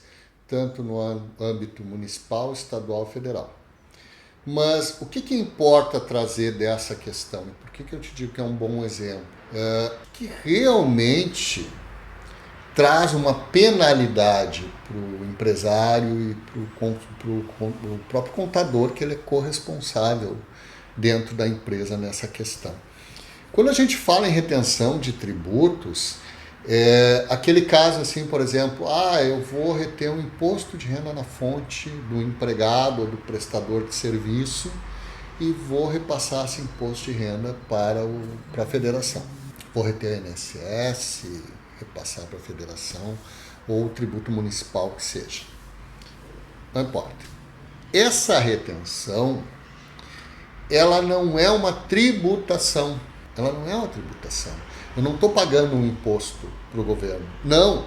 tanto no âmbito municipal, estadual e federal. Mas o que importa trazer dessa questão? Por que eu te digo que é um bom exemplo? Que realmente traz uma penalidade para o empresário e para o próprio contador, que ele é corresponsável dentro da empresa nessa questão. Quando a gente fala em retenção de tributos, aquele caso assim, por exemplo, eu vou reter um imposto de renda na fonte do empregado ou do prestador de serviço e vou repassar esse imposto de renda para a federação. Vou reter INSS, repassar para a federação ou o tributo municipal que seja. Não importa. Essa retenção, ela não é uma tributação. Ela não é uma tributação. Eu não estou pagando um imposto para o governo. Não.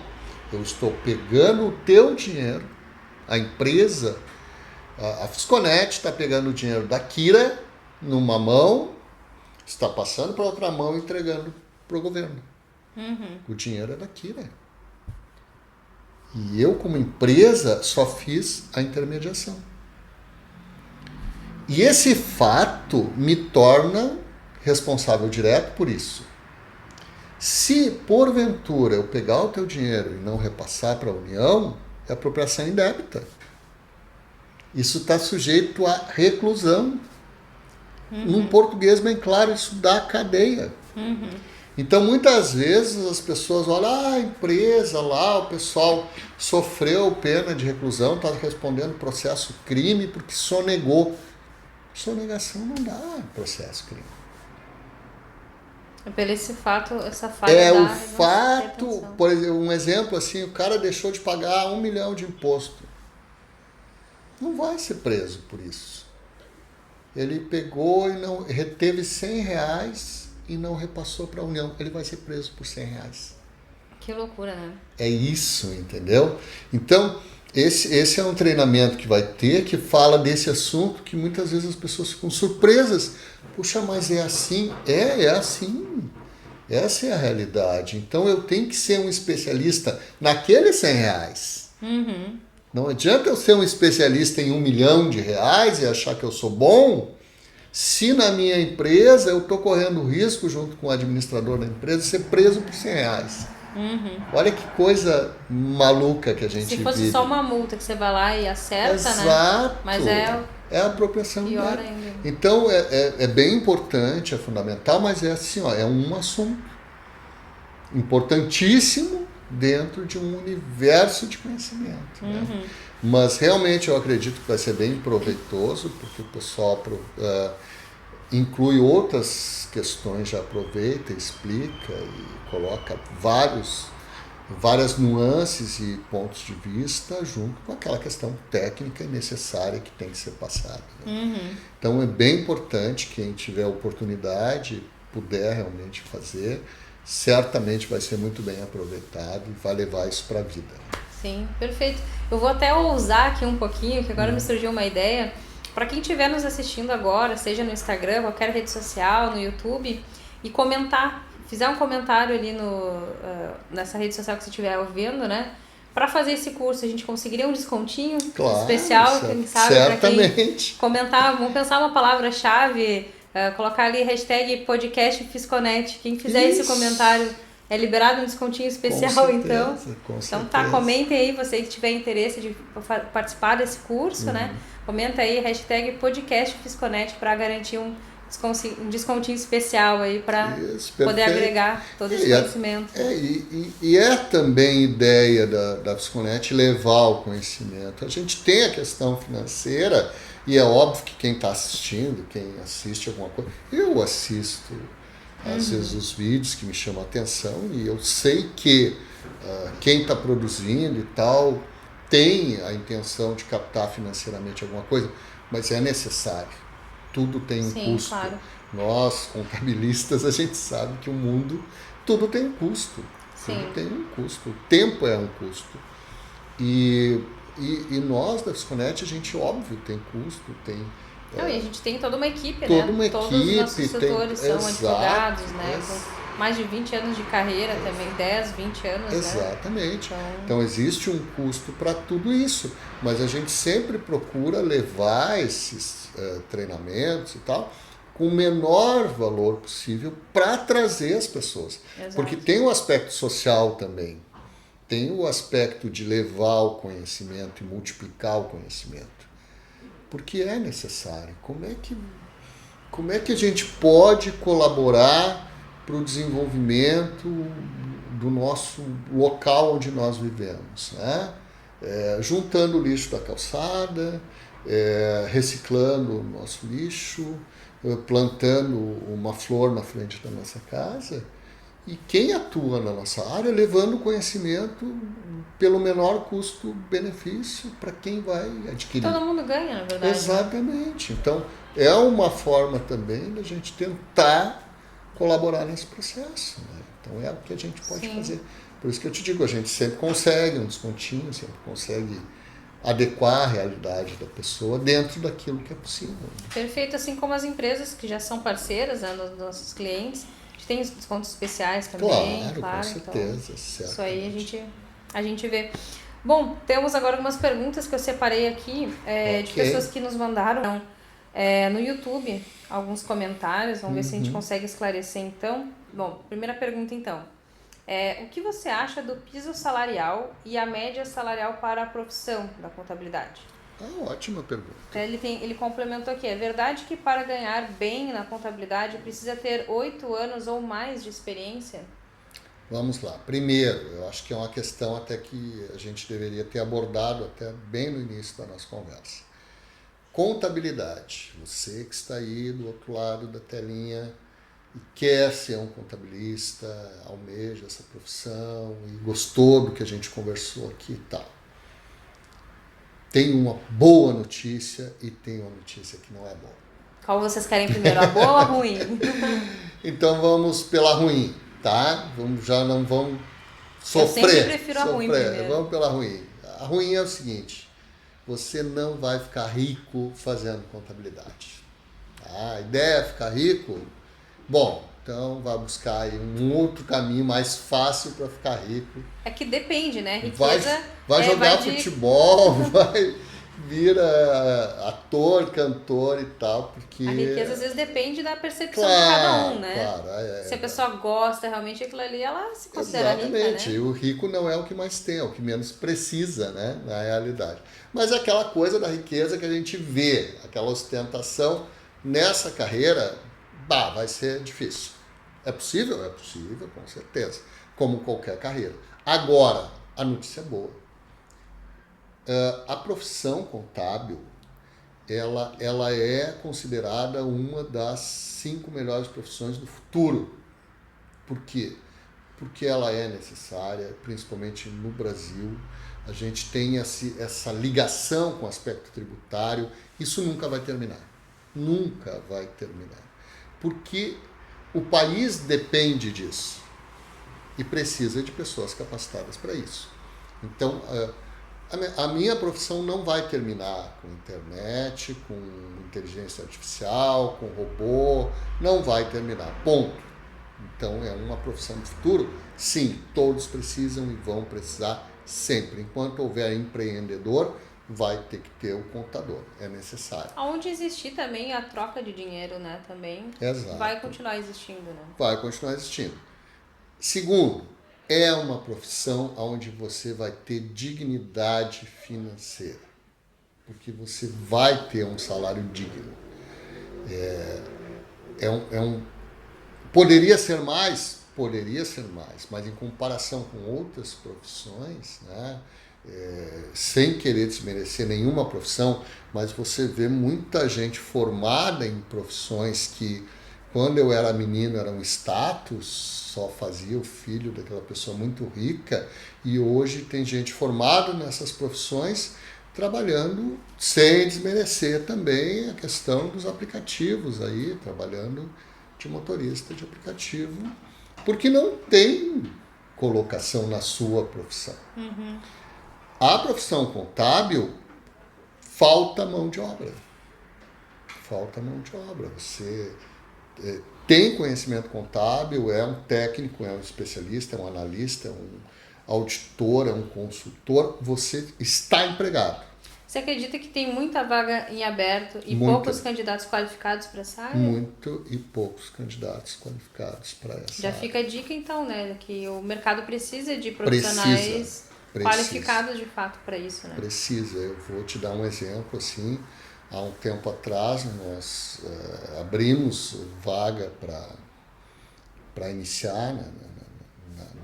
Eu estou pegando o teu dinheiro, a empresa, a Fisconet está pegando o dinheiro da Kira numa mão, está passando para outra mão e entregando para o governo. O dinheiro é da Kira. E eu, como empresa, só fiz a intermediação. E esse fato me torna responsável direto por isso. Se, porventura, eu pegar o teu dinheiro e não repassar para a União, é apropriação indébita. Isso está sujeito à reclusão. Num português bem claro, isso dá cadeia. Então, muitas vezes, as pessoas olham, a empresa lá, o pessoal sofreu pena de reclusão, está respondendo processo crime porque sonegou. Sonegação não dá processo crime. Pelo esse fato, essa falha o fato, por exemplo, um exemplo assim, o cara deixou de pagar 1 milhão de imposto. Não vai ser preso por isso. Ele pegou e não reteve R$100 e não repassou para a União. Ele vai ser preso por R$100. Que loucura, né? É isso, entendeu? Então, esse é um treinamento que vai ter, que fala desse assunto, que muitas vezes as pessoas ficam surpresas. Puxa, mas é assim? É assim. Essa é a realidade. Então, eu tenho que ser um especialista naqueles R$100. Não adianta eu ser um especialista em 1 milhão de reais e achar que eu sou bom, se na minha empresa eu estou correndo o risco, junto com o administrador da empresa, de ser preso por R$100. Olha que coisa maluca que a gente vive. Se fosse só uma multa que você vai lá e acerta, Exato. Né? Mas é a apropriação pior ainda. Então, é bem importante, é fundamental, mas é assim, é um assunto importantíssimo dentro de um universo de conhecimento. Né? Mas realmente eu acredito que vai ser bem proveitoso, porque o pessoal inclui outras questões, já aproveita, explica e coloca várias nuances e pontos de vista junto com aquela questão técnica e necessária que tem que ser passada. Né? Então é bem importante, quem tiver oportunidade, puder realmente fazer, certamente vai ser muito bem aproveitado e vai levar isso para a vida. Sim, perfeito. Eu vou até ousar aqui um pouquinho, que agora me surgiu uma ideia. Para quem estiver nos assistindo agora, seja no Instagram, qualquer rede social, no YouTube, e comentar, fizer um comentário ali nessa rede social que você estiver ouvindo, né? Para fazer esse curso, a gente conseguiria um descontinho especial, quem sabe, para quem comentar. Vamos pensar uma palavra-chave, colocar ali hashtag podcast Fisconet. Quem fizer esse comentário é liberado um descontinho especial, com certeza, então. Com então tá, comentem aí, você que tiver interesse de participar desse curso, né? Comenta aí, hashtag podcast Fisconet para garantir um descontinho especial aí para poder agregar todo esse conhecimento. E é também ideia da Fisconet levar o conhecimento. A gente tem a questão financeira e é óbvio que quem está assistindo, quem assiste alguma coisa, eu assisto às vezes os vídeos que me chamam a atenção e eu sei que quem está produzindo e tal tem a intenção de captar financeiramente alguma coisa, mas é necessário. Tudo tem um Sim, custo. claro. Nós, contabilistas, a gente sabe que o mundo, tudo tem um custo. Sim. Tudo tem um custo. O tempo é um custo. E nós, da Fisconet, a gente, óbvio, tem custo, tem... Não, e a gente tem toda uma equipe, toda né? uma Todos os nossos equipe, setores são exato, advogados, né? Com mais de 20 anos de carreira também, 10, 20 anos, exatamente. né? Então existe um custo para tudo isso, mas a gente sempre procura levar esses treinamentos e tal com o menor valor possível para trazer as pessoas. Exato. Porque tem um aspecto social também. Tem o aspecto de levar o conhecimento e multiplicar o conhecimento. Porque é necessário. Como é que a gente pode colaborar para o desenvolvimento do nosso local onde nós vivemos, né? Juntando o lixo da calçada, reciclando o nosso lixo, plantando uma flor na frente da nossa casa. E quem atua na nossa área levando conhecimento pelo menor custo-benefício para quem vai adquirir. Todo mundo ganha, na verdade. Exatamente. Então, é uma forma também da gente tentar colaborar nesse processo. Né? Então, é o que a gente pode fazer. Por isso que eu te digo, a gente sempre consegue um descontinho, sempre consegue adequar a realidade da pessoa dentro daquilo que é possível. Perfeito, assim como as empresas que já são parceiras, né, dos nossos clientes, tem descontos especiais também, claro, com certeza. Então, certamente. isso aí a gente vê. Bom, temos agora algumas perguntas que eu separei aqui de pessoas que nos mandaram no YouTube alguns comentários. Vamos ver se a gente consegue esclarecer então. Bom, primeira pergunta então. O que você acha do piso salarial e a média salarial para a profissão da contabilidade? Ótima pergunta. Ele complementou aqui, é verdade que para ganhar bem na contabilidade precisa ter 8 anos ou mais de experiência? Vamos lá. Primeiro, eu acho que é uma questão até que a gente deveria ter abordado até bem no início da nossa conversa. Contabilidade. Você que está aí do outro lado da telinha e quer ser um contabilista, almeja essa profissão e gostou do que a gente conversou aqui e tal. Tem uma boa notícia e tem uma notícia que não é boa. Qual vocês querem primeiro, a boa ou a ruim? Então vamos pela ruim, tá? Já não vamos sofrer. Eu sempre prefiro a ruim primeiro. Vamos pela ruim. A ruim é o seguinte, você não vai ficar rico fazendo contabilidade. A ideia é ficar rico? Bom, então vai buscar aí um outro caminho mais fácil para ficar rico. É que depende, né? Riqueza vai jogar futebol, vai vira ator, cantor e tal, porque... A riqueza às vezes depende da percepção de cada um, né? Claro, se a pessoa gosta realmente daquilo ali, ela se considera rica, né? Exatamente. E o rico não é o que mais tem, é o que menos precisa, né? Na realidade. Mas é aquela coisa da riqueza que a gente vê, aquela ostentação nessa carreira, vai ser difícil. É possível? É possível, com certeza. Como qualquer carreira. Agora, a notícia é boa. A profissão contábil, ela é considerada uma das 5 melhores profissões do futuro. Por quê? Porque ela é necessária, principalmente no Brasil. A gente tem essa ligação com o aspecto tributário. Isso nunca vai terminar. Nunca vai terminar. Porque o país depende disso e precisa de pessoas capacitadas para isso. Então, a minha profissão não vai terminar com internet, com inteligência artificial, com robô, não vai terminar, ponto. Então, é uma profissão do futuro? Sim, todos precisam e vão precisar sempre. Enquanto houver empreendedor, vai ter que ter o contador, é necessário. Onde existir também a troca de dinheiro, né, também. Exato. Vai continuar existindo, né? Vai continuar existindo. Segundo, é uma profissão onde você vai ter dignidade financeira, porque você vai ter um salário digno. Poderia ser mais, mas em comparação com outras profissões, né? Sem querer desmerecer nenhuma profissão, mas você vê muita gente formada em profissões que quando eu era menino era um status, só fazia o filho daquela pessoa muito rica, e hoje tem gente formada nessas profissões trabalhando sem desmerecer também a questão dos aplicativos aí, trabalhando de motorista de aplicativo, porque não tem colocação na sua profissão. A profissão contábil, falta mão de obra. Falta mão de obra. Você tem conhecimento contábil, é um técnico, é um especialista, é um analista, é um auditor, é um consultor, você está empregado. Você acredita que tem muita vaga em aberto e Muita. poucos candidatos qualificados para essa área? Muito e poucos candidatos qualificados para essa Já área. fica a dica então, né? Que o mercado precisa de profissionais qualificados de fato para isso, né? Precisa. Eu vou te dar um exemplo assim. Há um tempo atrás nós abrimos vaga para iniciar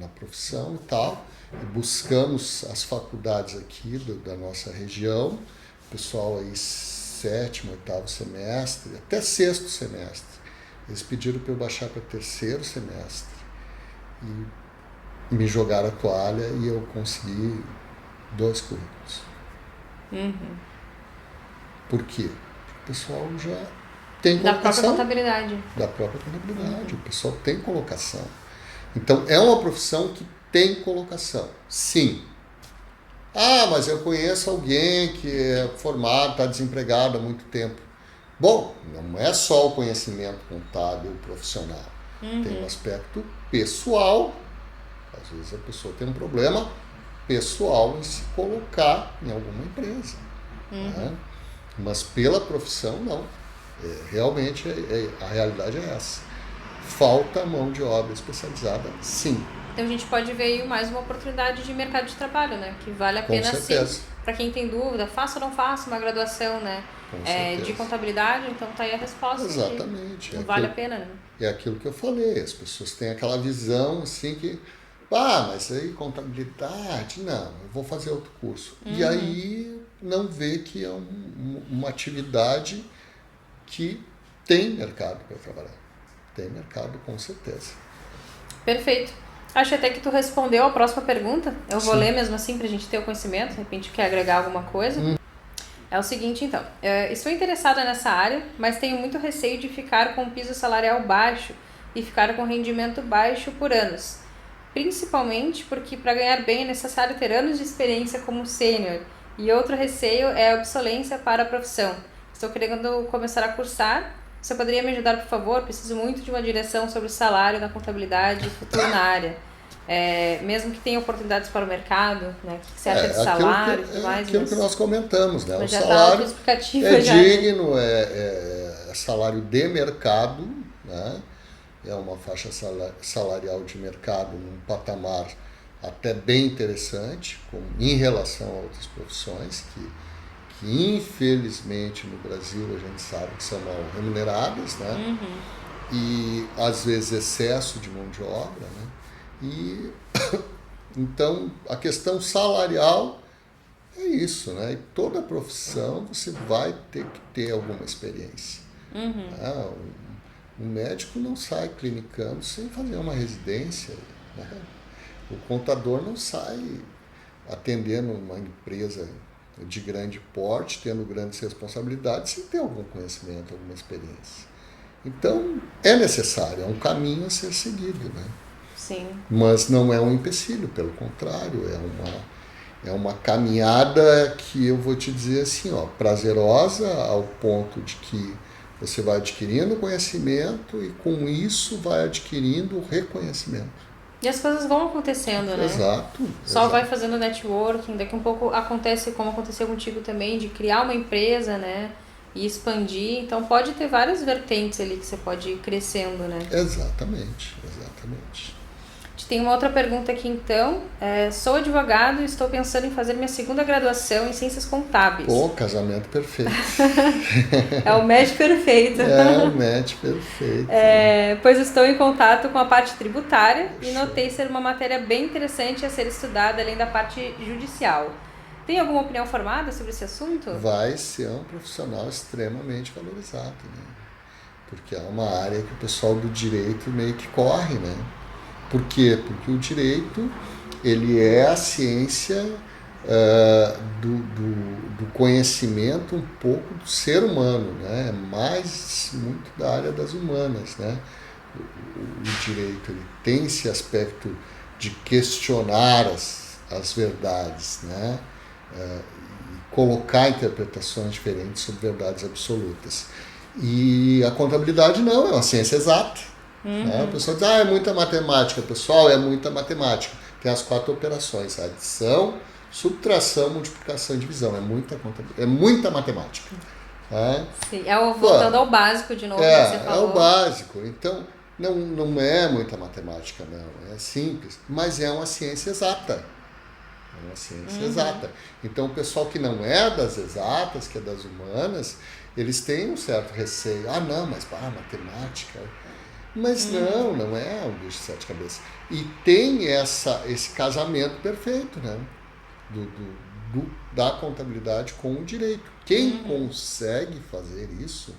na profissão e tal, e buscamos as faculdades aqui da nossa região, pessoal aí 7º, 8º semestre, até 6º semestre. Eles pediram para eu baixar para 3º semestre e me jogaram a toalha e eu consegui 2 currículos. Por quê? O pessoal já tem Da colocação. própria contabilidade. Da própria contabilidade. O pessoal tem colocação. Então, é uma profissão que tem colocação. Sim. Ah, mas eu conheço alguém que é formado, está desempregado há muito tempo. Bom, não é só o conhecimento contábil profissional. Tem um aspecto pessoal. Às vezes a pessoa tem um problema pessoal em se colocar em alguma empresa. Né? Mas pela profissão, não. Realmente, a realidade é essa. Falta mão de obra especializada, sim. Então a gente pode ver aí mais uma oportunidade de mercado de trabalho, né? Que vale a pena sim. Para quem tem dúvida, faço ou não faço uma graduação, né? De contabilidade, então tá aí a resposta. Exatamente. Vale a pena, né? É aquilo que eu falei, as pessoas têm aquela visão assim que, mas aí contabilidade, não, eu vou fazer outro curso. E aí não vê que é uma atividade que tem mercado para trabalhar. Tem mercado, com certeza. Perfeito. Acho até que tu respondeu a próxima pergunta. Eu vou ler mesmo assim para a gente ter o conhecimento. De repente quer agregar alguma coisa. É o seguinte, então. Estou interessada nessa área, mas tenho muito receio de ficar com um piso salarial baixo e ficar com rendimento baixo por anos. Principalmente porque para ganhar bem é necessário ter anos de experiência como sênior. E outro receio é a obsolência para a profissão. Estou querendo começar a cursar. Você poderia me ajudar, por favor? Preciso muito de uma direção sobre o salário na contabilidade e futuro na área. Mesmo que tenha oportunidades para o mercado, né? O que você acha de salário e tudo mais? Aquilo que nós comentamos, né? O já salário tá digno, é salário de mercado, né? É uma faixa salarial de mercado num patamar até bem interessante, em relação a outras profissões que infelizmente no Brasil a gente sabe que são mal remuneradas, né? E às vezes excesso de mão de obra, né? E então a questão salarial é isso, né? E toda profissão você vai ter que ter alguma experiência. Um médico não sai clinicando sem fazer uma residência, né? O contador não sai atendendo uma empresa de grande porte, tendo grandes responsabilidades, sem ter algum conhecimento, alguma experiência. Então, é necessário, é um caminho a ser seguido, né? Sim. Mas não é um empecilho, pelo contrário, é uma caminhada que eu vou te dizer assim, prazerosa ao ponto de que você vai adquirindo conhecimento e com isso vai adquirindo reconhecimento. E as coisas vão acontecendo, né? Exato. Só vai fazendo networking, daqui a um pouco acontece como aconteceu contigo também, de criar uma empresa, né? E expandir. Então pode ter várias vertentes ali que você pode ir crescendo, né? Exatamente. Tem uma outra pergunta aqui então. Sou advogado e estou pensando em fazer minha segunda graduação em ciências contábeis. Casamento perfeito. É o match perfeito. É o match perfeito. Pois estou em contato com a parte tributária e notei ser uma matéria bem interessante a ser estudada além da parte judicial. Tem alguma opinião formada sobre esse assunto? Vai ser um profissional extremamente valorizado, né? porque é uma área que o pessoal do direito meio que corre, né? Por quê? Porque o direito, ele é a ciência do conhecimento um pouco do ser humano, né? É mais muito da área das humanas, né? O direito, ele tem esse aspecto de questionar as verdades, né? E colocar interpretações diferentes sobre verdades absolutas. E a contabilidade não, é uma ciência exata. Né? A pessoa diz, é muita matemática. Pessoal, é muita matemática. Tem as 4 operações, adição, subtração, multiplicação e divisão. É muita matemática. Né? Sim, voltando ao básico de novo que você falou. É o básico. Então, não é muita matemática, não. É simples, mas é uma ciência exata. É uma ciência exata. Então, o pessoal que não é das exatas, que é das humanas, eles têm um certo receio. Não, mas matemática... Mas não é um bicho de 7 cabeças. E tem esse casamento perfeito, né? Da contabilidade com o direito. Quem consegue fazer isso,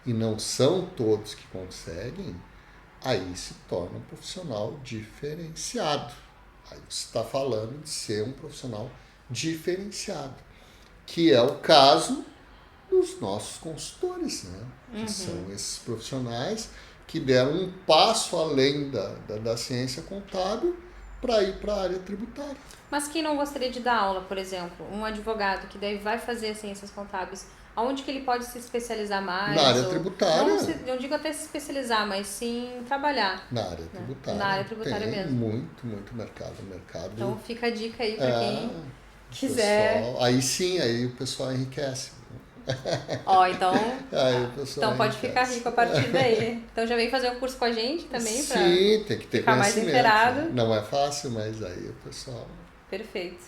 e não são todos que conseguem, aí se torna um profissional diferenciado. Aí você está falando de ser um profissional diferenciado, que é o caso dos nossos consultores, né? Que são esses profissionais que deram um passo além da ciência contábil para ir para a área tributária. Mas quem não gostaria de dar aula, por exemplo, um advogado que daí vai fazer ciências contábeis, aonde que ele pode se especializar mais? Na área tributária. Não digo até se especializar, mas sim trabalhar. Na área tributária. Na área tributária tem mesmo. muito mercado. Então fica a dica aí para quem quiser. Pessoal, aí o pessoal enriquece. Então pode ficar rico a partir daí. Então já vem fazer um curso com a gente também para tem que ter ficar mais conhecimento. inteirado. Não é fácil, mas aí o pessoal... Perfeito.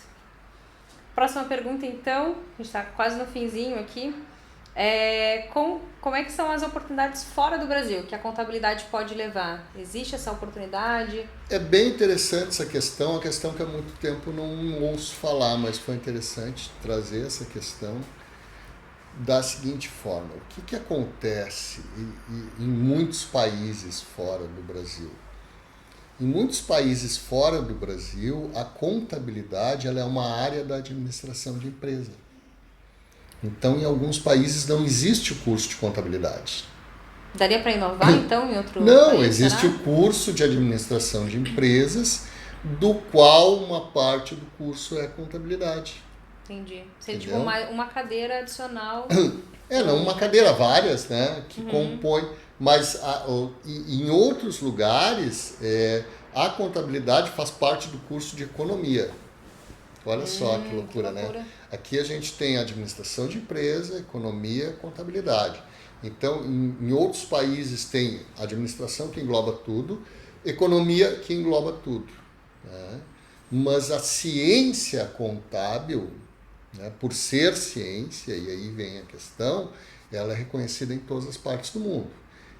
Próxima pergunta, então. A gente está quase no finzinho aqui. Como é que são as oportunidades fora do Brasil que a contabilidade pode levar? Existe essa oportunidade? É bem interessante essa questão, uma questão que há muito tempo não ouço falar, mas foi interessante trazer essa questão da seguinte forma. O que acontece em muitos países fora do Brasil? Em muitos países fora do Brasil, a contabilidade ela é uma área da administração de empresa. Então, em alguns países não existe o curso de contabilidade. Daria para inovar, então, em outro Não, país, existe será? o curso de administração de empresas, do qual uma parte do curso é contabilidade. Entendi. Seria tipo uma cadeira adicional. Não uma cadeira, várias, né, que compõem. Mas em outros lugares, a contabilidade faz parte do curso de economia. Olha só que loucura, né? Aqui a gente tem administração de empresa, economia, contabilidade. Então, em outros países tem administração que engloba tudo, economia que engloba tudo. Né? Mas a ciência contábil, né, por ser ciência, e aí vem a questão, ela é reconhecida em todas as partes do mundo.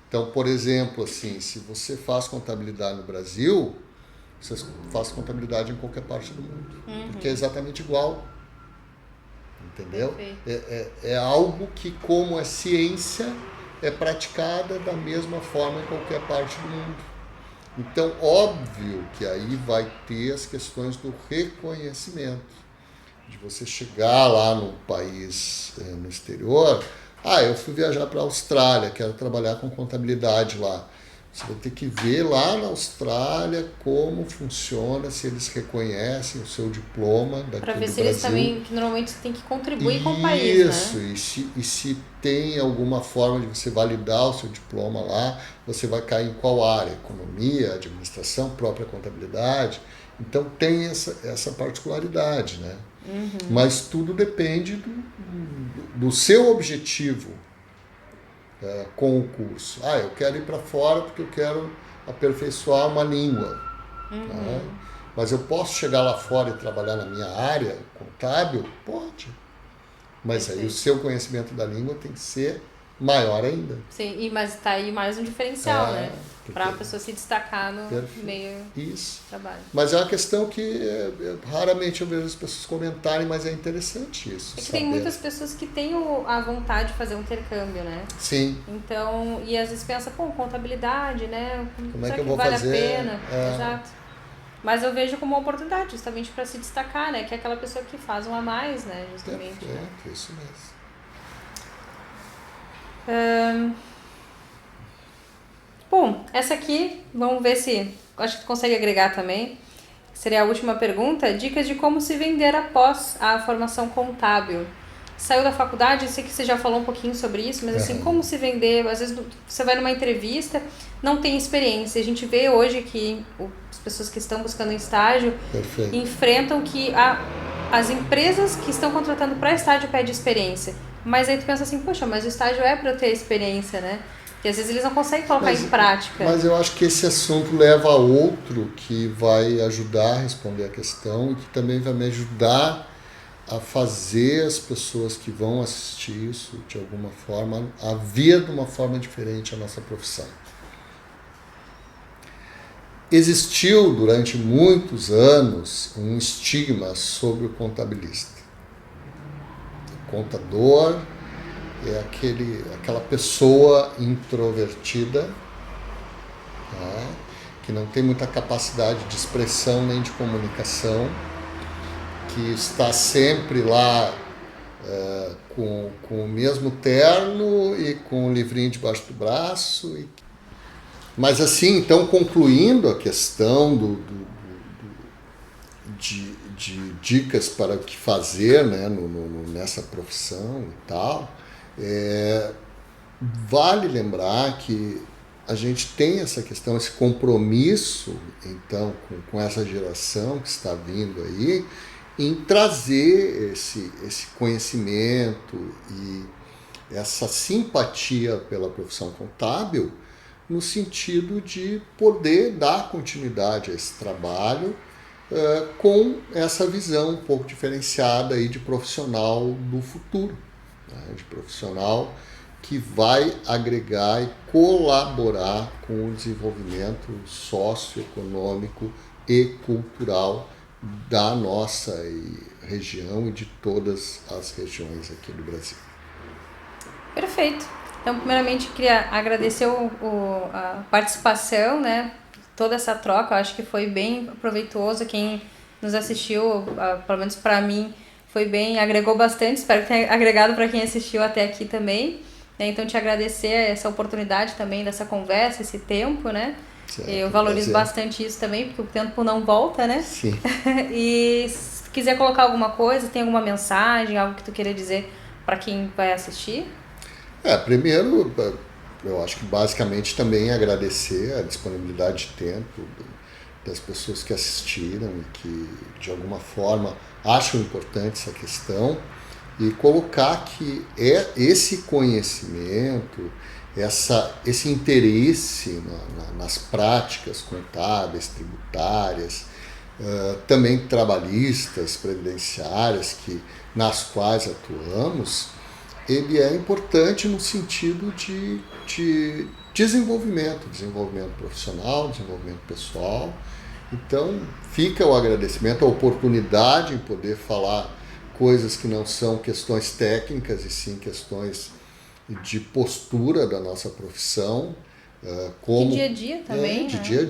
Então, por exemplo, assim, se você faz contabilidade no Brasil, você faz contabilidade em qualquer parte do mundo, porque é exatamente igual. Entendeu? É algo que, como é ciência, é praticada da mesma forma em qualquer parte do mundo. Então, óbvio que aí vai ter as questões do reconhecimento, de você chegar lá no país, no exterior, eu fui viajar para a Austrália, quero trabalhar com contabilidade lá. Você vai ter que ver lá na Austrália como funciona, se eles reconhecem o seu diploma daqui do Brasil. Para ver se eles também, que normalmente você tem que contribuir com o país, né? Isso, e se tem alguma forma de você validar o seu diploma lá, você vai cair em qual área? Economia, administração, própria contabilidade. Então tem essa particularidade, né? Mas tudo depende do seu objetivo. Com o curso. Eu quero ir para fora porque eu quero aperfeiçoar uma língua. Né? Mas eu posso chegar lá fora e trabalhar na minha área contábil? Pode. Mas aí o seu conhecimento da língua tem que ser maior ainda. Sim, mas tá aí mais um diferencial, né? Porque... Para a pessoa se destacar no meio Isso. do trabalho. Mas é uma questão que raramente eu vejo as pessoas comentarem, mas é interessante isso. É que tem muitas pessoas que têm a vontade de fazer um intercâmbio, né? Sim. Então, e às vezes pensa, pô, contabilidade, né? Como é que eu vale vou fazer? A pena? Exato. Mas eu vejo como uma oportunidade, justamente para se destacar, né? Que é aquela pessoa que faz um a mais, né? Justamente. Perfeito, isso mesmo. Bom, essa aqui, vamos ver se... Acho que tu consegue agregar também. Seria a última pergunta. Dicas de como se vender após a formação contábil. Saiu da faculdade, eu sei que você já falou um pouquinho sobre isso, mas assim, como se vender? Às vezes você vai numa entrevista, não tem experiência. A gente vê hoje que as pessoas que estão buscando estágio enfrentam que as empresas que estão contratando para estágio pedem experiência. Mas aí tu pensa assim, poxa, mas o estágio é para eu ter experiência, né? E às vezes eles não conseguem colocar em prática. Mas eu acho que esse assunto leva a outro que vai ajudar a responder a questão e que também vai me ajudar a fazer as pessoas que vão assistir isso, de alguma forma, a ver de uma forma diferente a nossa profissão. Existiu durante muitos anos um estigma sobre o contabilista. O contador é aquela pessoa introvertida, tá? Que não tem muita capacidade de expressão nem de comunicação, que está sempre lá com o mesmo terno e com o livrinho debaixo do braço. Mas assim, então, concluindo a questão de dicas para o que fazer, né, nessa profissão e tal, vale lembrar que a gente tem essa questão, esse compromisso, então, com essa geração que está vindo aí, em trazer esse conhecimento e essa simpatia pela profissão contábil, no sentido de poder dar continuidade a esse trabalho com essa visão um pouco diferenciada aí de profissional do futuro, né? De profissional que vai agregar e colaborar com o desenvolvimento socioeconômico e cultural da nossa região e de todas as regiões aqui do Brasil. Perfeito. Então, primeiramente, queria agradecer a participação, né? Toda essa troca, eu acho que foi bem proveitoso. Quem nos assistiu, pelo menos para mim, foi bem, agregou bastante. Espero que tenha agregado para quem assistiu até aqui também. Então, te agradecer essa oportunidade também dessa conversa, esse tempo, né? Certo, eu valorizo bastante isso também, porque o tempo não volta, né? Sim. E se quiser colocar alguma coisa, tem alguma mensagem, algo que tu queira dizer para quem vai assistir? Primeiro, eu acho que basicamente também agradecer a disponibilidade de tempo das pessoas que assistiram e que, de alguma forma, acham importante essa questão e colocar que esse conhecimento, esse interesse nas práticas contábeis, tributárias, também trabalhistas, previdenciárias, nas quais atuamos, ele é importante no sentido de desenvolvimento profissional, desenvolvimento pessoal. Então, fica o agradecimento, a oportunidade em poder falar coisas que não são questões técnicas, e sim questões de postura da nossa profissão. Como, de dia a dia também, de dia a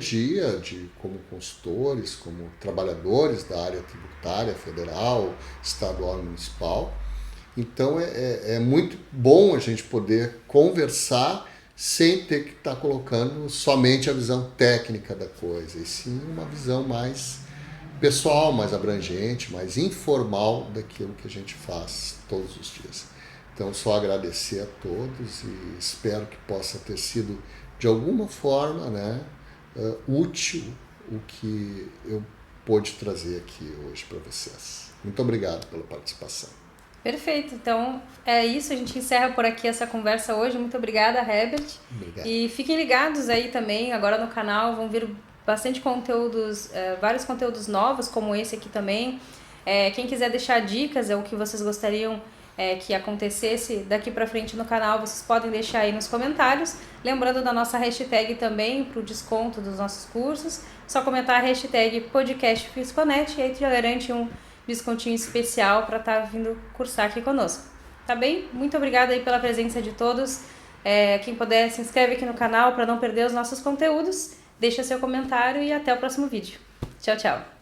dia, como consultores, como trabalhadores da área tributária, federal, estadual e municipal. Então é muito bom a gente poder conversar sem ter que estar colocando somente a visão técnica da coisa, e sim uma visão mais pessoal, mais abrangente, mais informal daquilo que a gente faz todos os dias. Então, só agradecer a todos e espero que possa ter sido, de alguma forma, né, útil o que eu pude trazer aqui hoje para vocês. Muito obrigado pela participação. Perfeito, então é isso, a gente encerra por aqui essa conversa hoje. Muito obrigada, Herbert. Obrigado. E fiquem ligados aí também, agora no canal vão vir bastante conteúdos, vários conteúdos novos como esse aqui também. Quem quiser deixar dicas, o que vocês gostariam que acontecesse daqui para frente no canal, vocês podem deixar aí nos comentários. Lembrando da nossa hashtag também para o desconto dos nossos cursos. Só comentar a hashtag podcastfisconet e aí tu já garante um descontinho especial para estar vindo cursar aqui conosco. Tá bem? Muito obrigada aí pela presença de todos. Quem puder, se inscreve aqui no canal para não perder os nossos conteúdos. Deixa seu comentário e até o próximo vídeo. Tchau, tchau!